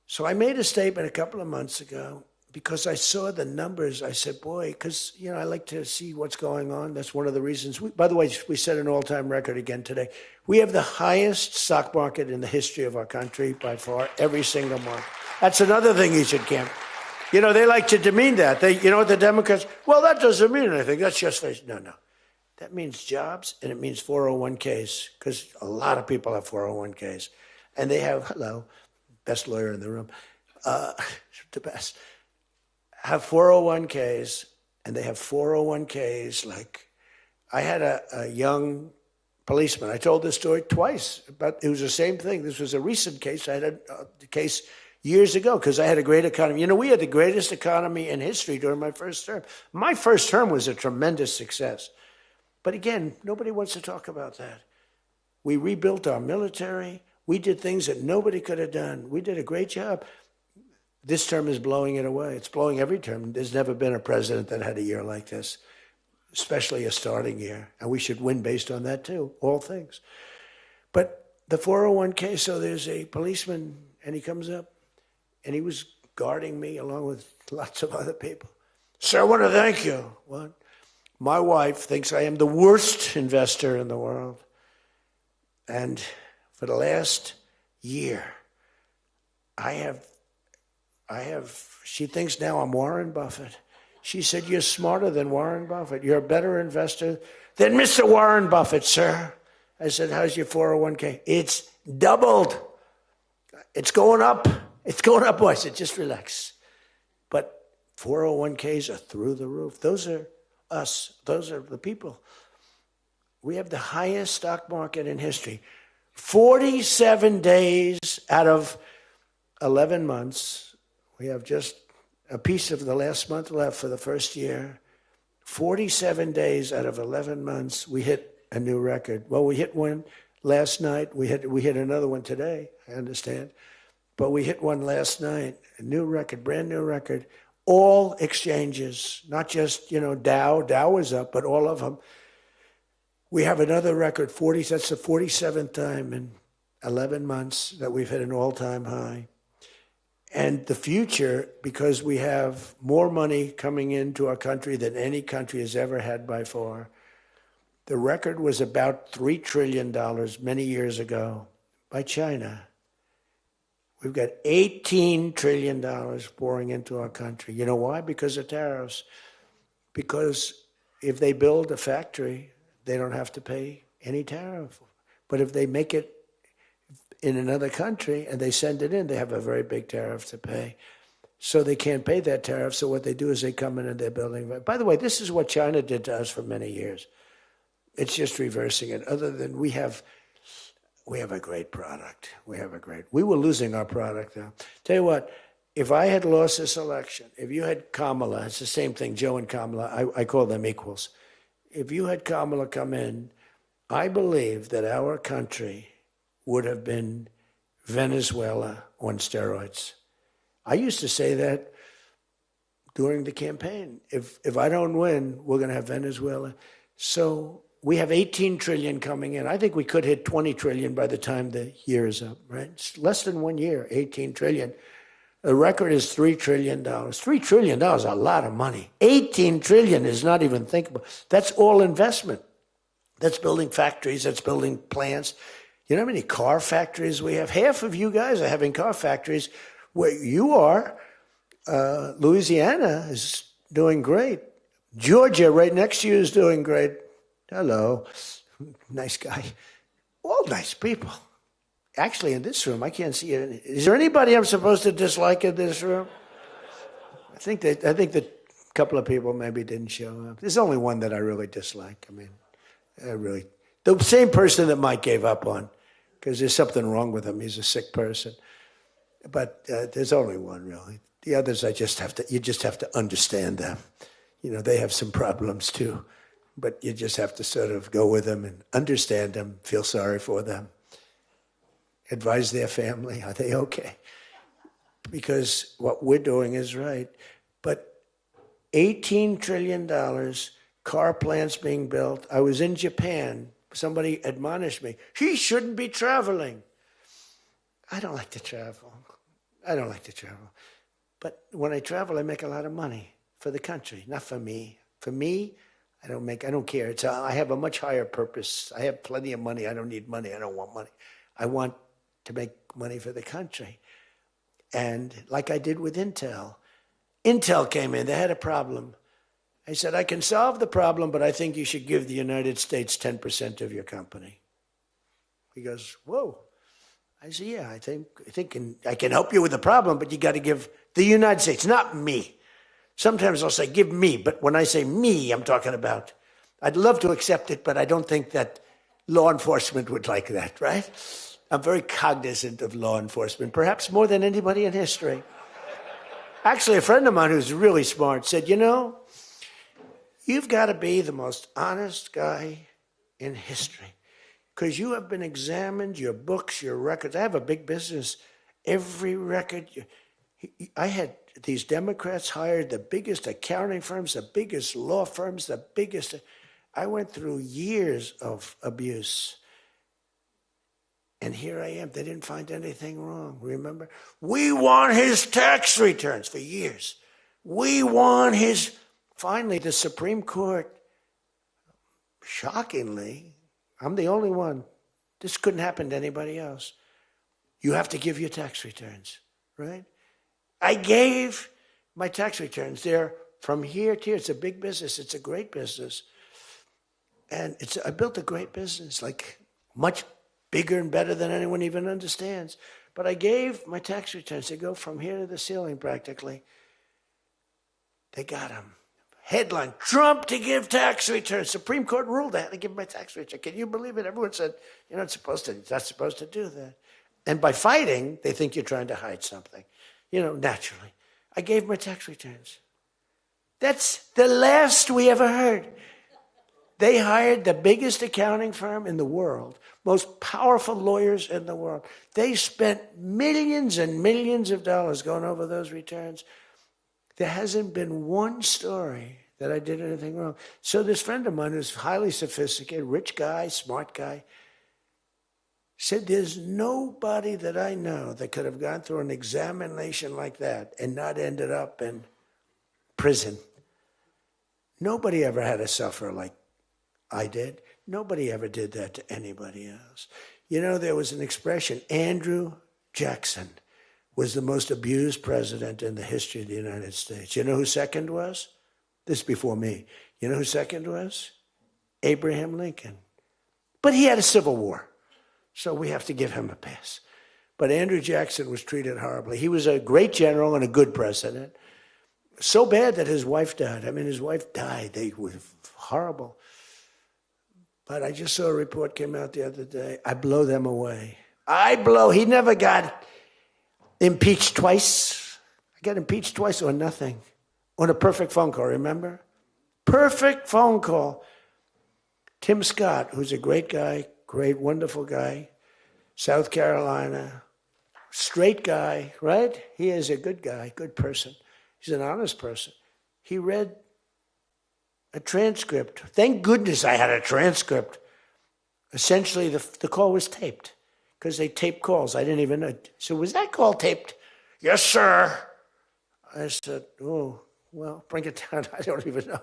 So I made a statement a couple of months ago, because I saw the numbers. I said, boy, because, I like to see what's going on. That's one of the reasons. By the way, we set an all-time record again today. We have the highest stock market in the history of our country by far, every single month. That's another thing you should camp. They like to demean that. What the Democrats, well, that doesn't mean anything. That's just, no. That means jobs, and it means 401ks, because a lot of people have 401ks. And they have, best lawyer in the room, the best. Have 401ks, and they have 401ks like, I had a young policeman. I told this story twice, but it was the same thing. This was a recent case. I had a case years ago because I had a great economy. We had the greatest economy in history during my first term. My first term was a tremendous success. But again, nobody wants to talk about that. We rebuilt our military. We did things that nobody could have done. We did a great job. This term is blowing it away. It's blowing every term. There's never been a president that had a year like this, especially a starting year. And we should win based on that too, all things. But the 401k, so there's a policeman, and he comes up, and he was guarding me along with lots of other people. Sir, I want to thank you. What? My wife thinks I am the worst investor in the world. And for the last year, she thinks now I'm Warren Buffett. She said, you're smarter than Warren Buffett. You're a better investor than Mr. Warren Buffett, sir. I said, how's your 401k? It's doubled. It's going up. It's going up. I said, just relax. But 401ks are through the roof. Those are us. Those are the people. We have the highest stock market in history. 47 days out of 11 months. We have just a piece of the last month left for the first year. 47 days out of 11 months, we hit a new record. Well, we hit one last night. We hit another one today, I understand. But we hit one last night, a new record, brand new record. All exchanges, not just, Dow. Dow was up, but all of them. We have another record, that's the 47th time in 11 months that we've hit an all-time high. And the future, because we have more money coming into our country than any country has ever had by far. The record was about $3 trillion many years ago by China. We've got $18 trillion pouring into our country. You know why? Because of tariffs. Because if they build a factory, they don't have to pay any tariff. But if they make it in another country and they send it in, they have a very big tariff to pay. So they can't pay that tariff. So what they do is they come in and they're building. By the way, this is what China did to us for many years. It's just reversing it. Other than we have a great product. We were losing our product now. Tell you what, if I had lost this election, if you had Kamala, it's the same thing, Joe and Kamala, I call them equals. If you had Kamala come in, I believe that our country would have been Venezuela on steroids. I used to say that during the campaign. If I don't win, we're going to have Venezuela. So we have 18 trillion coming in. I think we could hit 20 trillion by the time the year is up, right? It's less than 1 year, 18 trillion. The record is $3 trillion. $3 trillion is a lot of money. 18 trillion is not even thinkable. That's all investment. That's building factories. That's building plants. You know how many car factories we have? Half of you guys are having car factories. Where you are, Louisiana is doing great. Georgia, right next to you, is doing great. Hello. Nice guy. All nice people. Actually, in this room, I can't see it. Is there anybody I'm supposed to dislike in this room? I think that a couple of people maybe didn't show up. There's only one that I really dislike. I mean, the same person that Mike gave up on, because there's something wrong with him. He's a sick person. But there's only one, really. The others, you just have to understand them. You know, they have some problems too. But you just have to sort of go with them and understand them, feel sorry for them. Advise their family, are they okay? Because what we're doing is right. But $18 trillion, car plants being built. I was in Japan. Somebody admonished me, he shouldn't be traveling. I don't like to travel. But when I travel, I make a lot of money for the country, not for me. For me, I don't care. I have a much higher purpose. I have plenty of money. I don't need money. I don't want money. I want to make money for the country. And like I did with Intel. Intel came in, they had a problem. I said, I can solve the problem, but I think you should give the United States 10% of your company. He goes, whoa. I said, yeah, I think I can help you with the problem, but you got to give the United States, not me. Sometimes I'll say, give me, but when I say me, I'm talking about, I'd love to accept it, but I don't think that law enforcement would like that, right? I'm very cognizant of law enforcement, perhaps more than anybody in history. Actually, a friend of mine who's really smart said, you know, you've got to be the most honest guy in history because you have been examined, your books, your records. I have a big business. Every record, I had these Democrats hired the biggest accounting firms, the biggest law firms, the biggest. I went through years of abuse. And here I am. They didn't find anything wrong. Remember? We want his tax returns for years. We want his... Finally, the Supreme Court, shockingly, I'm the only one. This couldn't happen to anybody else. You have to give your tax returns, right? I gave my tax returns. They're from here to here. It's a big business. It's a great business. And I built a great business, like much bigger and better than anyone even understands. But I gave my tax returns. They go from here to the ceiling practically. They got them. Headline, Trump to give tax returns. Supreme Court ruled I had to give my tax return. Can you believe it? Everyone said, you're not supposed to do that. And by fighting, they think you're trying to hide something. You know, naturally. I gave my tax returns. That's the last we ever heard. They hired the biggest accounting firm in the world, most powerful lawyers in the world. They spent millions and millions of dollars going over those returns. There hasn't been one story that I did anything wrong. So this friend of mine who's highly sophisticated, rich guy, smart guy, said there's nobody that I know that could have gone through an examination like that and not ended up in prison. Nobody ever had to suffer like I did. Nobody ever did that to anybody else. You know, there was an expression, Andrew Jackson was the most abused president in the history of the United States. You know who second was? This is before me. You know who second was? Abraham Lincoln. But he had a civil war, so we have to give him a pass. But Andrew Jackson was treated horribly. He was a great general and a good president. So bad that his wife died. I mean, his wife died. They were horrible. But I just saw a report came out the other day. I blow them away. He never got impeached twice. got impeached twice on nothing. On a perfect phone call, remember? Perfect phone call. Tim Scott, who's a great guy, great, wonderful guy, South Carolina, straight guy, right? He is a good guy, good person. He's an honest person. He read a transcript. Thank goodness I had a transcript. Essentially, the call was taped because they tape calls. I didn't even know. So was that call taped? Yes, sir. I said, oh, well, bring it down. I don't even know.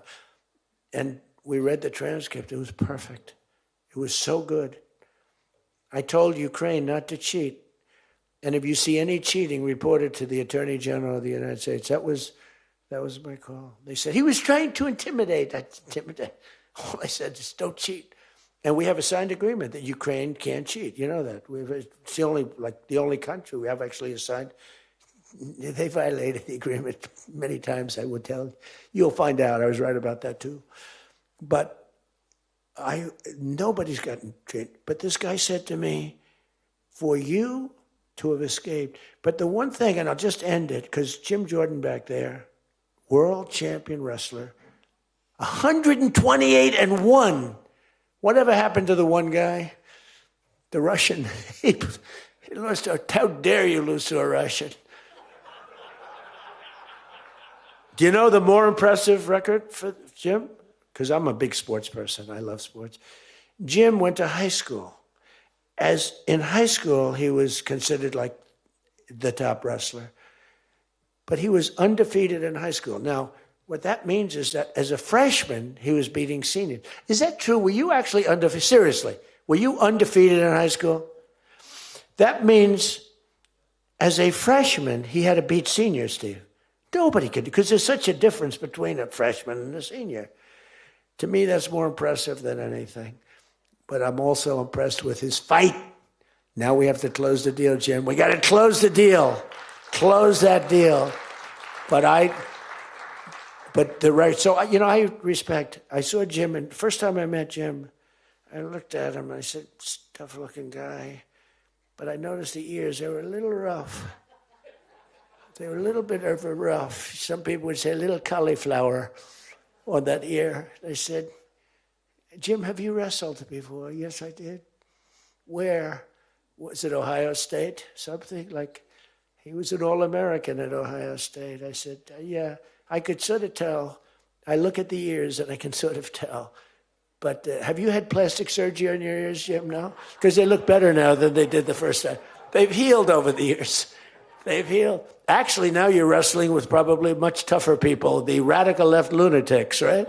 And we read the transcript. It was perfect. It was so good. I told Ukraine not to cheat. And if you see any cheating, report it to the Attorney General of the United States. That was my call. They said, he was trying to intimidate. All I said is, don't cheat. And we have a signed agreement that Ukraine can't cheat. You know that. It's the only country we have actually assigned. They violated the agreement many times, I would tell you. You'll find out. I was right about that too. But nobody's gotten cheated. But this guy said to me, for you to have escaped. But the one thing, and I'll just end it, because Jim Jordan back there, world champion wrestler, 128-1. Whatever happened to the one guy? The Russian. He lost to, how dare you lose to a Russian? Do you know the more impressive record for Jim? Because I'm a big sports person. I love sports. Jim went to high school. As in high school, he was considered like the top wrestler. But he was undefeated in high school. Now, what that means is that as a freshman, he was beating seniors. Is that true? Were you actually undefeated? Seriously, were you undefeated in high school? That means as a freshman, he had to beat seniors, Steve. Nobody could, because there's such a difference between a freshman and a senior. To me, that's more impressive than anything. But I'm also impressed with his fight. Now we have to close the deal, Jim. We got to close the deal. Close that deal. I saw Jim, and the first time I met Jim, I looked at him, and I said, tough-looking guy. But I noticed the ears, they were a little rough. They were a little bit of a rough. Some people would say a little cauliflower on that ear. They said, Jim, have you wrestled before? Yes, I did. Where? Was it Ohio State? Something like, he was an All-American at Ohio State. I said, yeah, I could sort of tell. I look at the ears and I can sort of tell. But have you had plastic surgery on your ears, Jim, now? Because they look better now than they did the first time. They've healed over the years. They've healed. Actually, now you're wrestling with probably much tougher people, the radical left lunatics, right?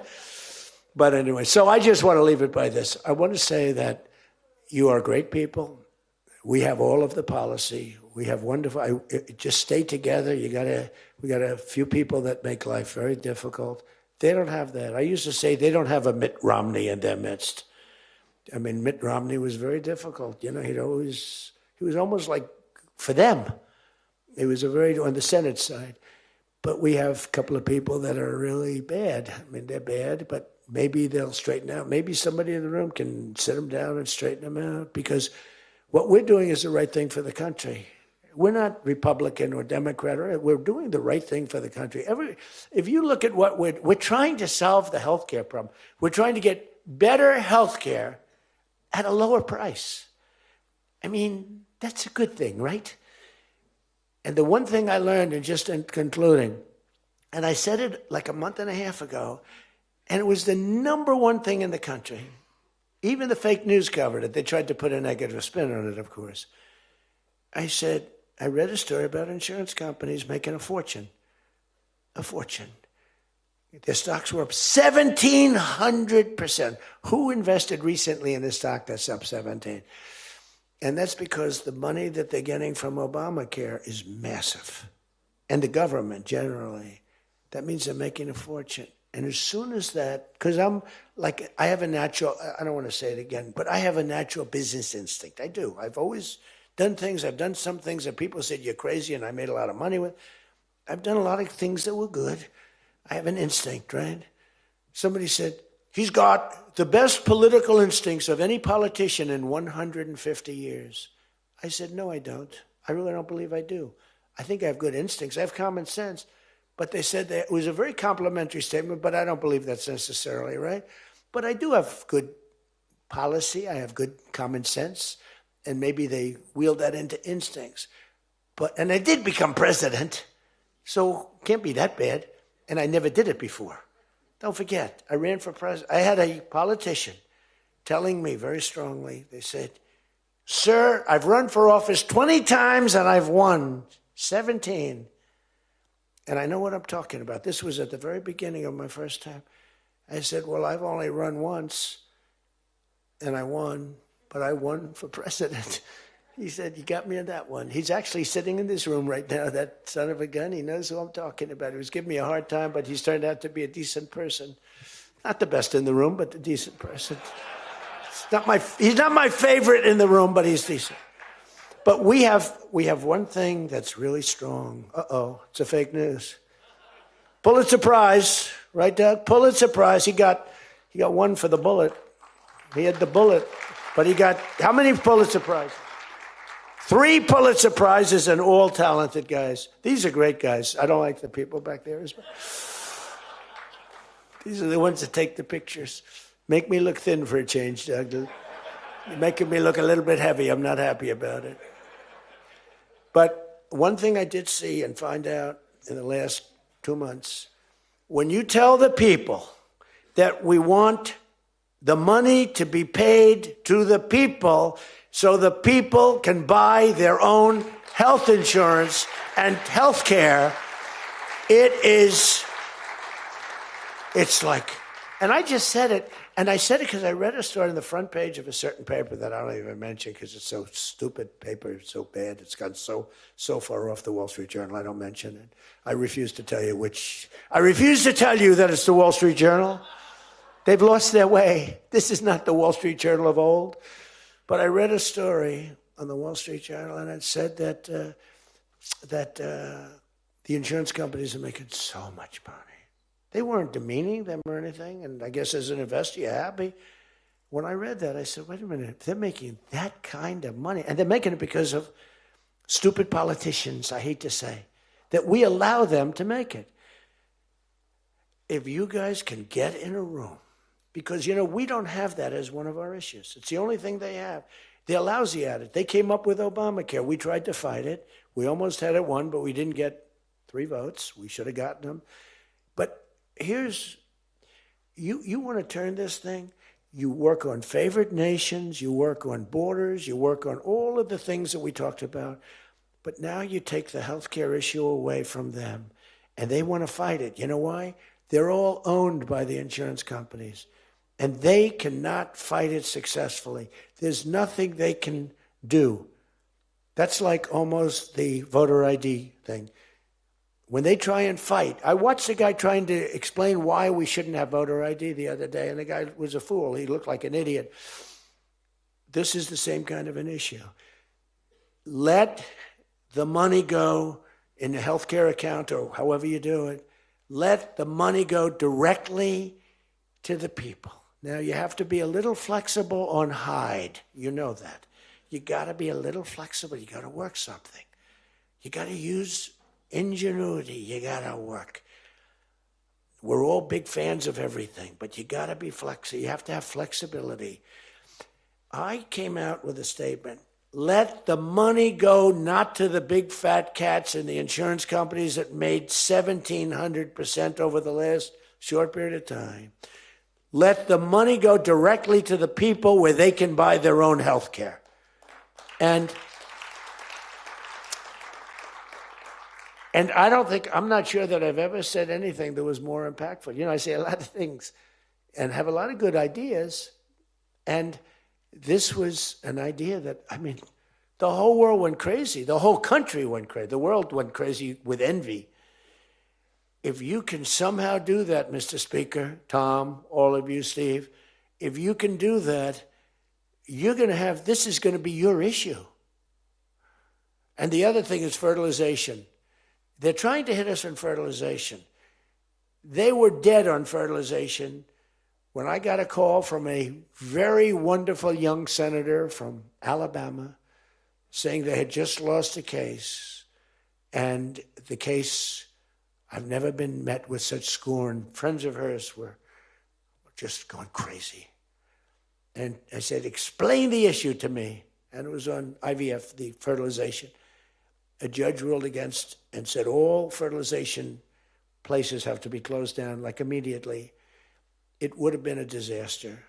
But anyway, so I just want to leave it by this. I want to say that you are great people. We have all of the policy. We have wonderful, just stay together. We got a few people that make life very difficult. They don't have that. I used to say they don't have a Mitt Romney in their midst. I mean, Mitt Romney was very difficult. You know, he was almost like, for them, he was on the Senate side. But we have a couple of people that are really bad. I mean, they're bad, but maybe they'll straighten out. Maybe somebody in the room can sit them down and straighten them out, because what we're doing is the right thing for the country. We're not Republican or Democrat. We're doing the right thing for the country. If you look at what we're trying to solve the healthcare problem. We're trying to get better healthcare at a lower price. I mean, that's a good thing, right? And the one thing I learned, and just in concluding, and I said it like a month and a half ago, and it was the number one thing in the country. Even the fake news covered it. They tried to put a negative spin on it, of course. I said, I read a story about insurance companies making a fortune. A fortune. Their stocks were up 1,700%. Who invested recently in a stock that's up 17? And that's because the money that they're getting from Obamacare is massive. And the government generally. That means they're making a fortune. And as soon as that, because I have a natural, I don't want to say it again, but I have a natural business instinct. I do. I've always done things. I've done some things that people said you're crazy and I made a lot of money with. I've done a lot of things that were good. I have an instinct, right? Somebody said, he's got the best political instincts of any politician in 150 years. I said, no, I don't. I really don't believe I do. I think I have good instincts. I have common sense. But they said that it was a very complimentary statement, but I don't believe that's necessarily right. But I do have good policy. I have good common sense. And maybe they wheeled that into instincts. And I did become president, so can't be that bad. And I never did it before. Don't forget, I ran for president. I had a politician telling me very strongly, they said, sir, I've run for office 20 times and I've won 17. And I know what I'm talking about. This was at the very beginning of my first time. I said, well, I've only run once and I won, but I won for president. He said, you got me in that one. He's actually sitting in this room right now, that son of a gun. He knows who I'm talking about. He was giving me a hard time, but he's turned out to be a decent person. Not the best in the room, but a decent person. He's not my favorite in the room, but he's decent. But we have one thing that's really strong. Uh-oh, it's a fake news. Pulitzer Prize, right, Doug? Pulitzer Prize. He got one for the bullet. He had the bullet, but he got how many Pulitzer Prizes? 3 Pulitzer Prizes, and all talented guys. These are great guys. I don't like the people back there as well. These are the ones that take the pictures. Make me look thin for a change, Doug. You're making me look a little bit heavy. I'm not happy about it. But one thing I did see and find out in the last 2 months, when you tell the people that we want the money to be paid to the people so the people can buy their own health insurance and health care, it's like, and I just said it, and I said it because I read a story on the front page of a certain paper that I don't even mention because it's so stupid paper, it's so bad, it's gone so far off the Wall Street Journal, I don't mention it. I refuse to tell you that it's the Wall Street Journal. They've lost their way. This is not the Wall Street Journal of old. But I read a story on the Wall Street Journal, and it said that the insurance companies are making so much money. They weren't demeaning them or anything, and I guess as an investor, you're happy. When I read that, I said, wait a minute, they're making that kind of money, and they're making it because of stupid politicians, I hate to say, that we allow them to make it. If you guys can get in a room, because, we don't have that as one of our issues. It's the only thing they have. They're lousy at it. They came up with Obamacare. We tried to fight it. We almost had it won, but we didn't get 3 votes. We should have gotten them. But here's, you want to turn this thing, you work on favored nations, you work on borders, you work on all of the things that we talked about, but now you take the healthcare issue away from them, and they want to fight it. You know why? They're all owned by the insurance companies, and they cannot fight it successfully. There's nothing they can do. That's like almost the voter ID thing. When they try and fight, I watched a guy trying to explain why we shouldn't have voter ID the other day, and the guy was a fool. He looked like an idiot. This is the same kind of an issue. Let the money go in the healthcare account or however you do it. Let the money go directly to the people. Now, you have to be a little flexible on Hyde. You know that. You got to be a little flexible. You got to work something. You got to use ingenuity. You got to work. We're all big fans of everything, but you got to be flexible. You have to have flexibility. I came out with a statement. Let the money go not to the big fat cats and the insurance companies that made 1,700% over the last short period of time. Let the money go directly to the people where they can buy their own health care. And I'm not sure that I've ever said anything that was more impactful. I say a lot of things and have a lot of good ideas. And this was an idea that, the whole world went crazy. The whole country went crazy. The world went crazy with envy. If you can somehow do that, Mr. Speaker, Tom, all of you, Steve, if you can do that, this is going to be your issue. And the other thing is fertilization. They're trying to hit us on fertilization. They were dead on fertilization when I got a call from a very wonderful young senator from Alabama saying they had just lost a case And the case, I've never been met with such scorn. Friends of hers were just going crazy. And I said, explain the issue to me. And it was on IVF, the fertilization. A judge ruled against and said all fertilization places have to be closed down, like immediately. It would have been a disaster.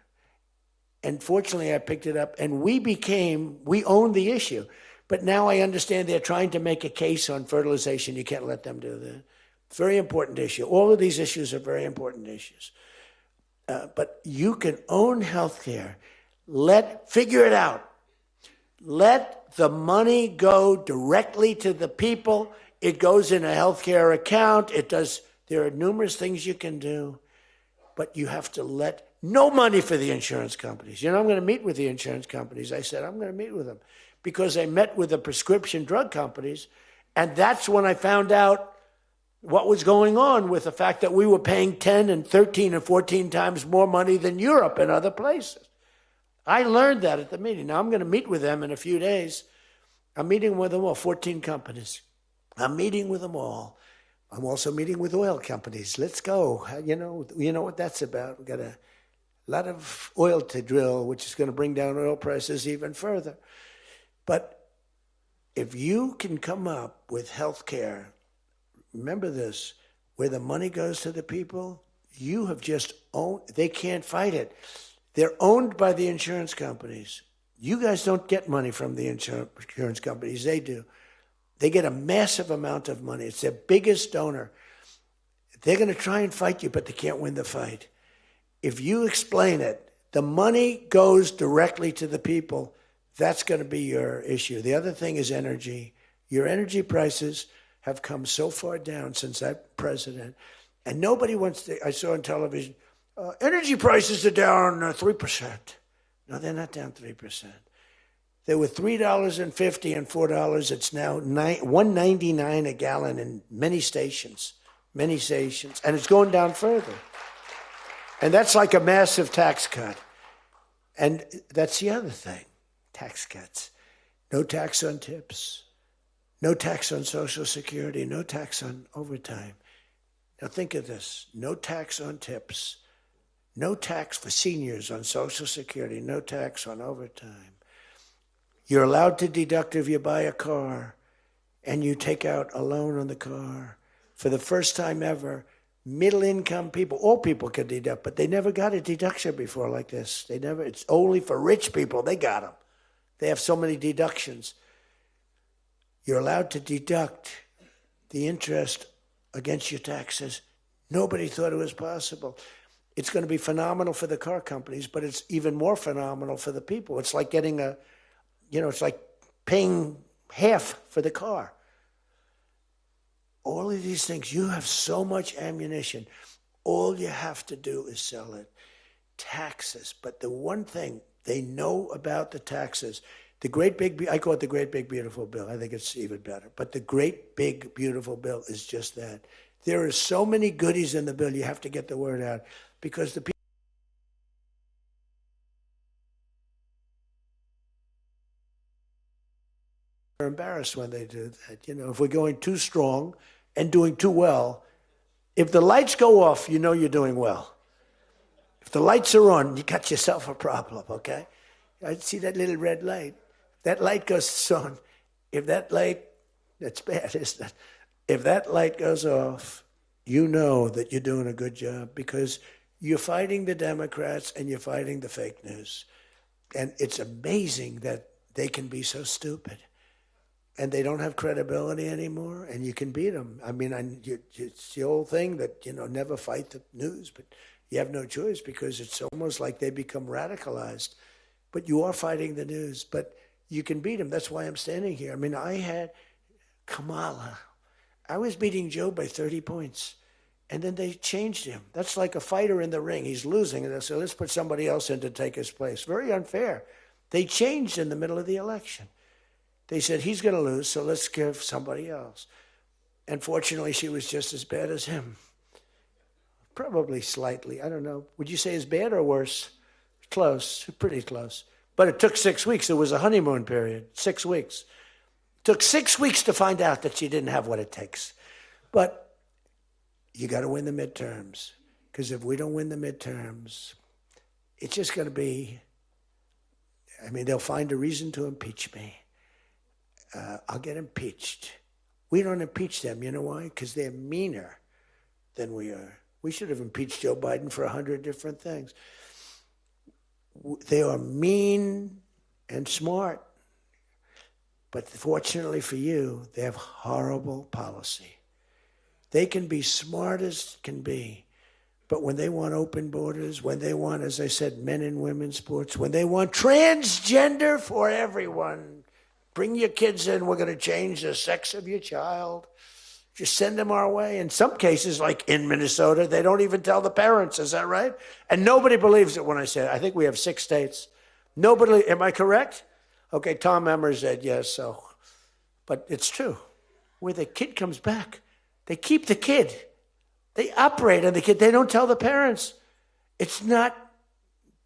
And fortunately, I picked it up, and we owned the issue. But now I understand they're trying to make a case on fertilization. You can't let them do that. Very important issue. All of these issues are very important issues. But you can own healthcare. Figure it out. Let the money go directly to the people. It goes in a healthcare account. There are numerous things you can do, but you have to let no money for the insurance companies. I'm going to meet with the insurance companies. I said, I'm going to meet with them because I met with the prescription drug companies. And that's when I found out what was going on with the fact that we were paying 10 and 13 and 14 times more money than Europe and other places. I learned that at the meeting. Now I'm going to meet with them in a few days. I'm meeting with them all, 14 companies. I'm meeting with them all. I'm also meeting with oil companies. Let's go. You know what that's about. We've got a lot of oil to drill, which is going to bring down oil prices even further. But if you can come up with health care, remember this, where the money goes to the people, you have just owned, they can't fight it. They're owned by the insurance companies. You guys don't get money from the insurance companies. They do. They get a massive amount of money. It's their biggest donor. They're going to try and fight you, but they can't win the fight. If you explain it, the money goes directly to the people. That's going to be your issue. The other thing is energy. Your energy prices have come so far down since I'm president. And nobody wants to, I saw on television, energy prices are down 3%. No, they're not down 3%. They were $3.50 and $4. It's now $1.99 a gallon in many stations, and it's going down further. And that's like a massive tax cut. And that's the other thing, tax cuts. No tax on tips, no tax on Social Security, no tax on overtime. Now think of this, no tax on tips, no tax for seniors on Social Security, no tax on overtime. You're allowed to deduct if you buy a car and you take out a loan on the car. For the first time ever, middle-income people, all people can deduct, but they never got a deduction before like this. It's only for rich people. They got them. They have so many deductions. You're allowed to deduct the interest against your taxes. Nobody thought it was possible. It's going to be phenomenal for the car companies, but it's even more phenomenal for the people. It's like getting it's like paying half for the car. All of these things, you have so much ammunition. All you have to do is sell it. Taxes. But the one thing they know about the taxes, I call it the great big beautiful bill. I think it's even better. But the great big beautiful bill is just that. There are so many goodies in the bill, you have to get the word out. Because the people are embarrassed when they do that. If we're going too strong and doing too well, if the lights go off, you're doing well. If the lights are on, you got yourself a problem, okay? I see that little red light. That light goes on. If that light, that's bad, isn't it? If that light goes off, you know that you're doing a good job because you're fighting the Democrats and you're fighting the fake news. And it's amazing that they can be so stupid. And they don't have credibility anymore, and you can beat them. I mean, it's the old thing that, never fight the news, but you have no choice because it's almost like they become radicalized. But you are fighting the news, but you can beat them. That's why I'm standing here. I mean, I had Kamala. I was beating Joe by 30 points, and then they changed him. That's like a fighter in the ring. He's losing, and they said, let's put somebody else in to take his place. Very unfair. They changed in the middle of the election. They said, he's going to lose, so let's give somebody else. And fortunately, she was just as bad as him. Probably slightly. I don't know. Would you say as bad or worse? Close. Pretty close. But it took 6 weeks. It was a honeymoon period. 6 weeks. Took 6 weeks to find out that she didn't have what it takes. But you got to win the midterms. Because if we don't win the midterms, it's just going to be, they'll find a reason to impeach me. I'll get impeached. We don't impeach them. You know why? Because they're meaner than we are. We should have impeached Joe Biden for 100 different things. They are mean and smart. But fortunately for you, they have horrible policy. They can be smart as can be. But when they want open borders, when they want, as I said, men and women's sports, when they want transgender for everyone, bring your kids in, we're going to change the sex of your child. Just send them our way. In some cases, like in Minnesota, they don't even tell the parents. Is that right? And nobody believes it when I say it. I think we have 6 states. Nobody, am I correct? Okay, Tom Emmer said yes, so. But it's true. Where the kid comes back, they keep the kid. They operate on the kid. They don't tell the parents. It's not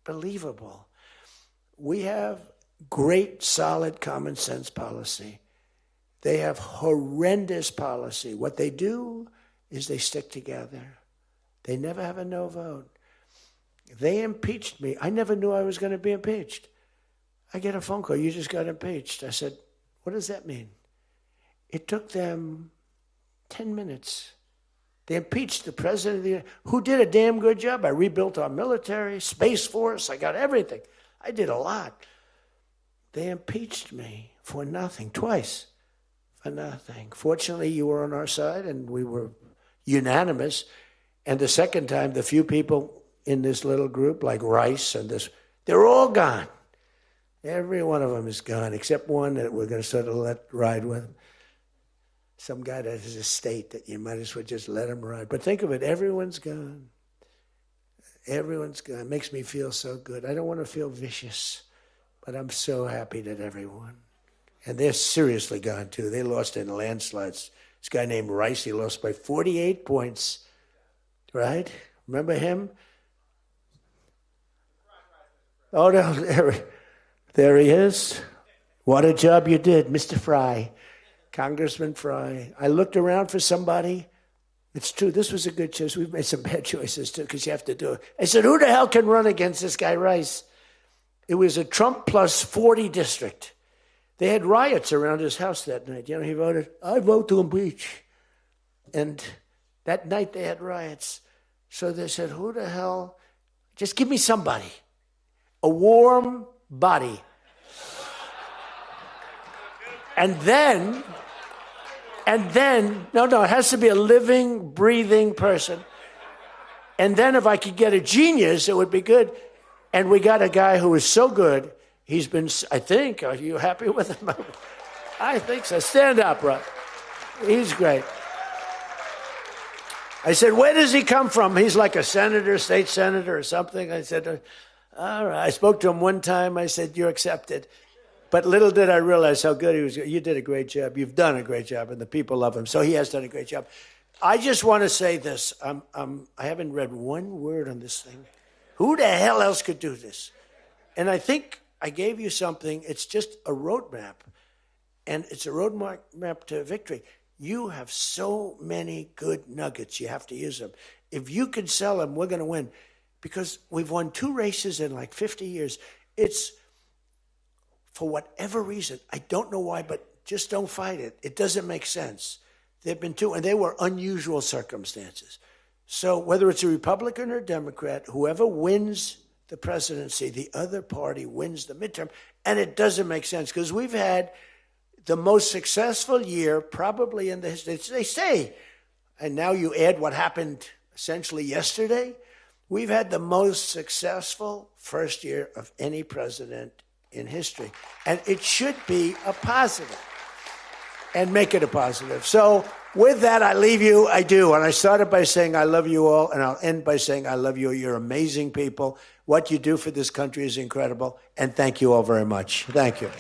believable. We have great, solid common sense policy. They have horrendous policy. What they do is they stick together. They never have a no vote. They impeached me. I never knew I was going to be impeached. I get a phone call. You just got impeached. I said, what does that mean? It took them 10 minutes. They impeached the president of the United States, who did a damn good job. I rebuilt our military, Space Force. I got everything. I did a lot. They impeached me for nothing, twice. For nothing. Fortunately, you were on our side, and we were unanimous. And the second time, the few people in this little group, like Rice and this, they're all gone. Every one of them is gone, except one that we're going to sort of let ride with. Some guy that has a state that you might as well just let him ride. But think of it, everyone's gone. Everyone's gone. It makes me feel so good. I don't want to feel vicious, but I'm so happy that everyone. And they're seriously gone, too. They lost in landslides. This guy named Rice, he lost by 48 points, right? Remember him? Oh, no, there he is. What a job you did, Mr. Fry, Congressman Fry. I looked around for somebody. It's true, this was a good choice. We've made some bad choices, too, because you have to do it. I said, who the hell can run against this guy, Rice? It was a Trump plus 40 district. They had riots around his house that night. You know, he voted, I vote to impeach. And that night they had riots. So they said, who the hell? Just give me somebody. A warm body. And then, no, it has to be a living, breathing person. And then if I could get a genius, it would be good. And we got a guy who is so good. He's been, I think, are you happy with him? I think so. Stand up, bro. He's great. I said, where does he come from? He's like a senator, state senator or something. I said, all right. I spoke to him one time. I said, you're accepted. But little did I realize how good he was. You did a great job. You've done a great job, and the people love him. So he has done a great job. I just want to say this. I haven't read one word on this thing. Who the hell else could do this? And I think I gave you something. It's just a roadmap, and it's a roadmap to victory. You have so many good nuggets. You have to use them. If you can sell them, we're going to win, because we've won 2 races in like 50 years. It's, for whatever reason, I don't know why, but just don't fight it. It doesn't make sense. There have been 2, and they were unusual circumstances. So whether it's a Republican or Democrat, whoever wins the presidency, the other party wins the midterm. And it doesn't make sense, because we've had the most successful year probably in the history. They say, and now you add what happened essentially yesterday, we've had the most successful first year of any president in history. And it should be a positive, and make it a positive. So with that, I leave you. I do. And I started by saying I love you all, and I'll end by saying I love you. You're amazing people. What you do for this country is incredible. And thank you all very much. Thank you.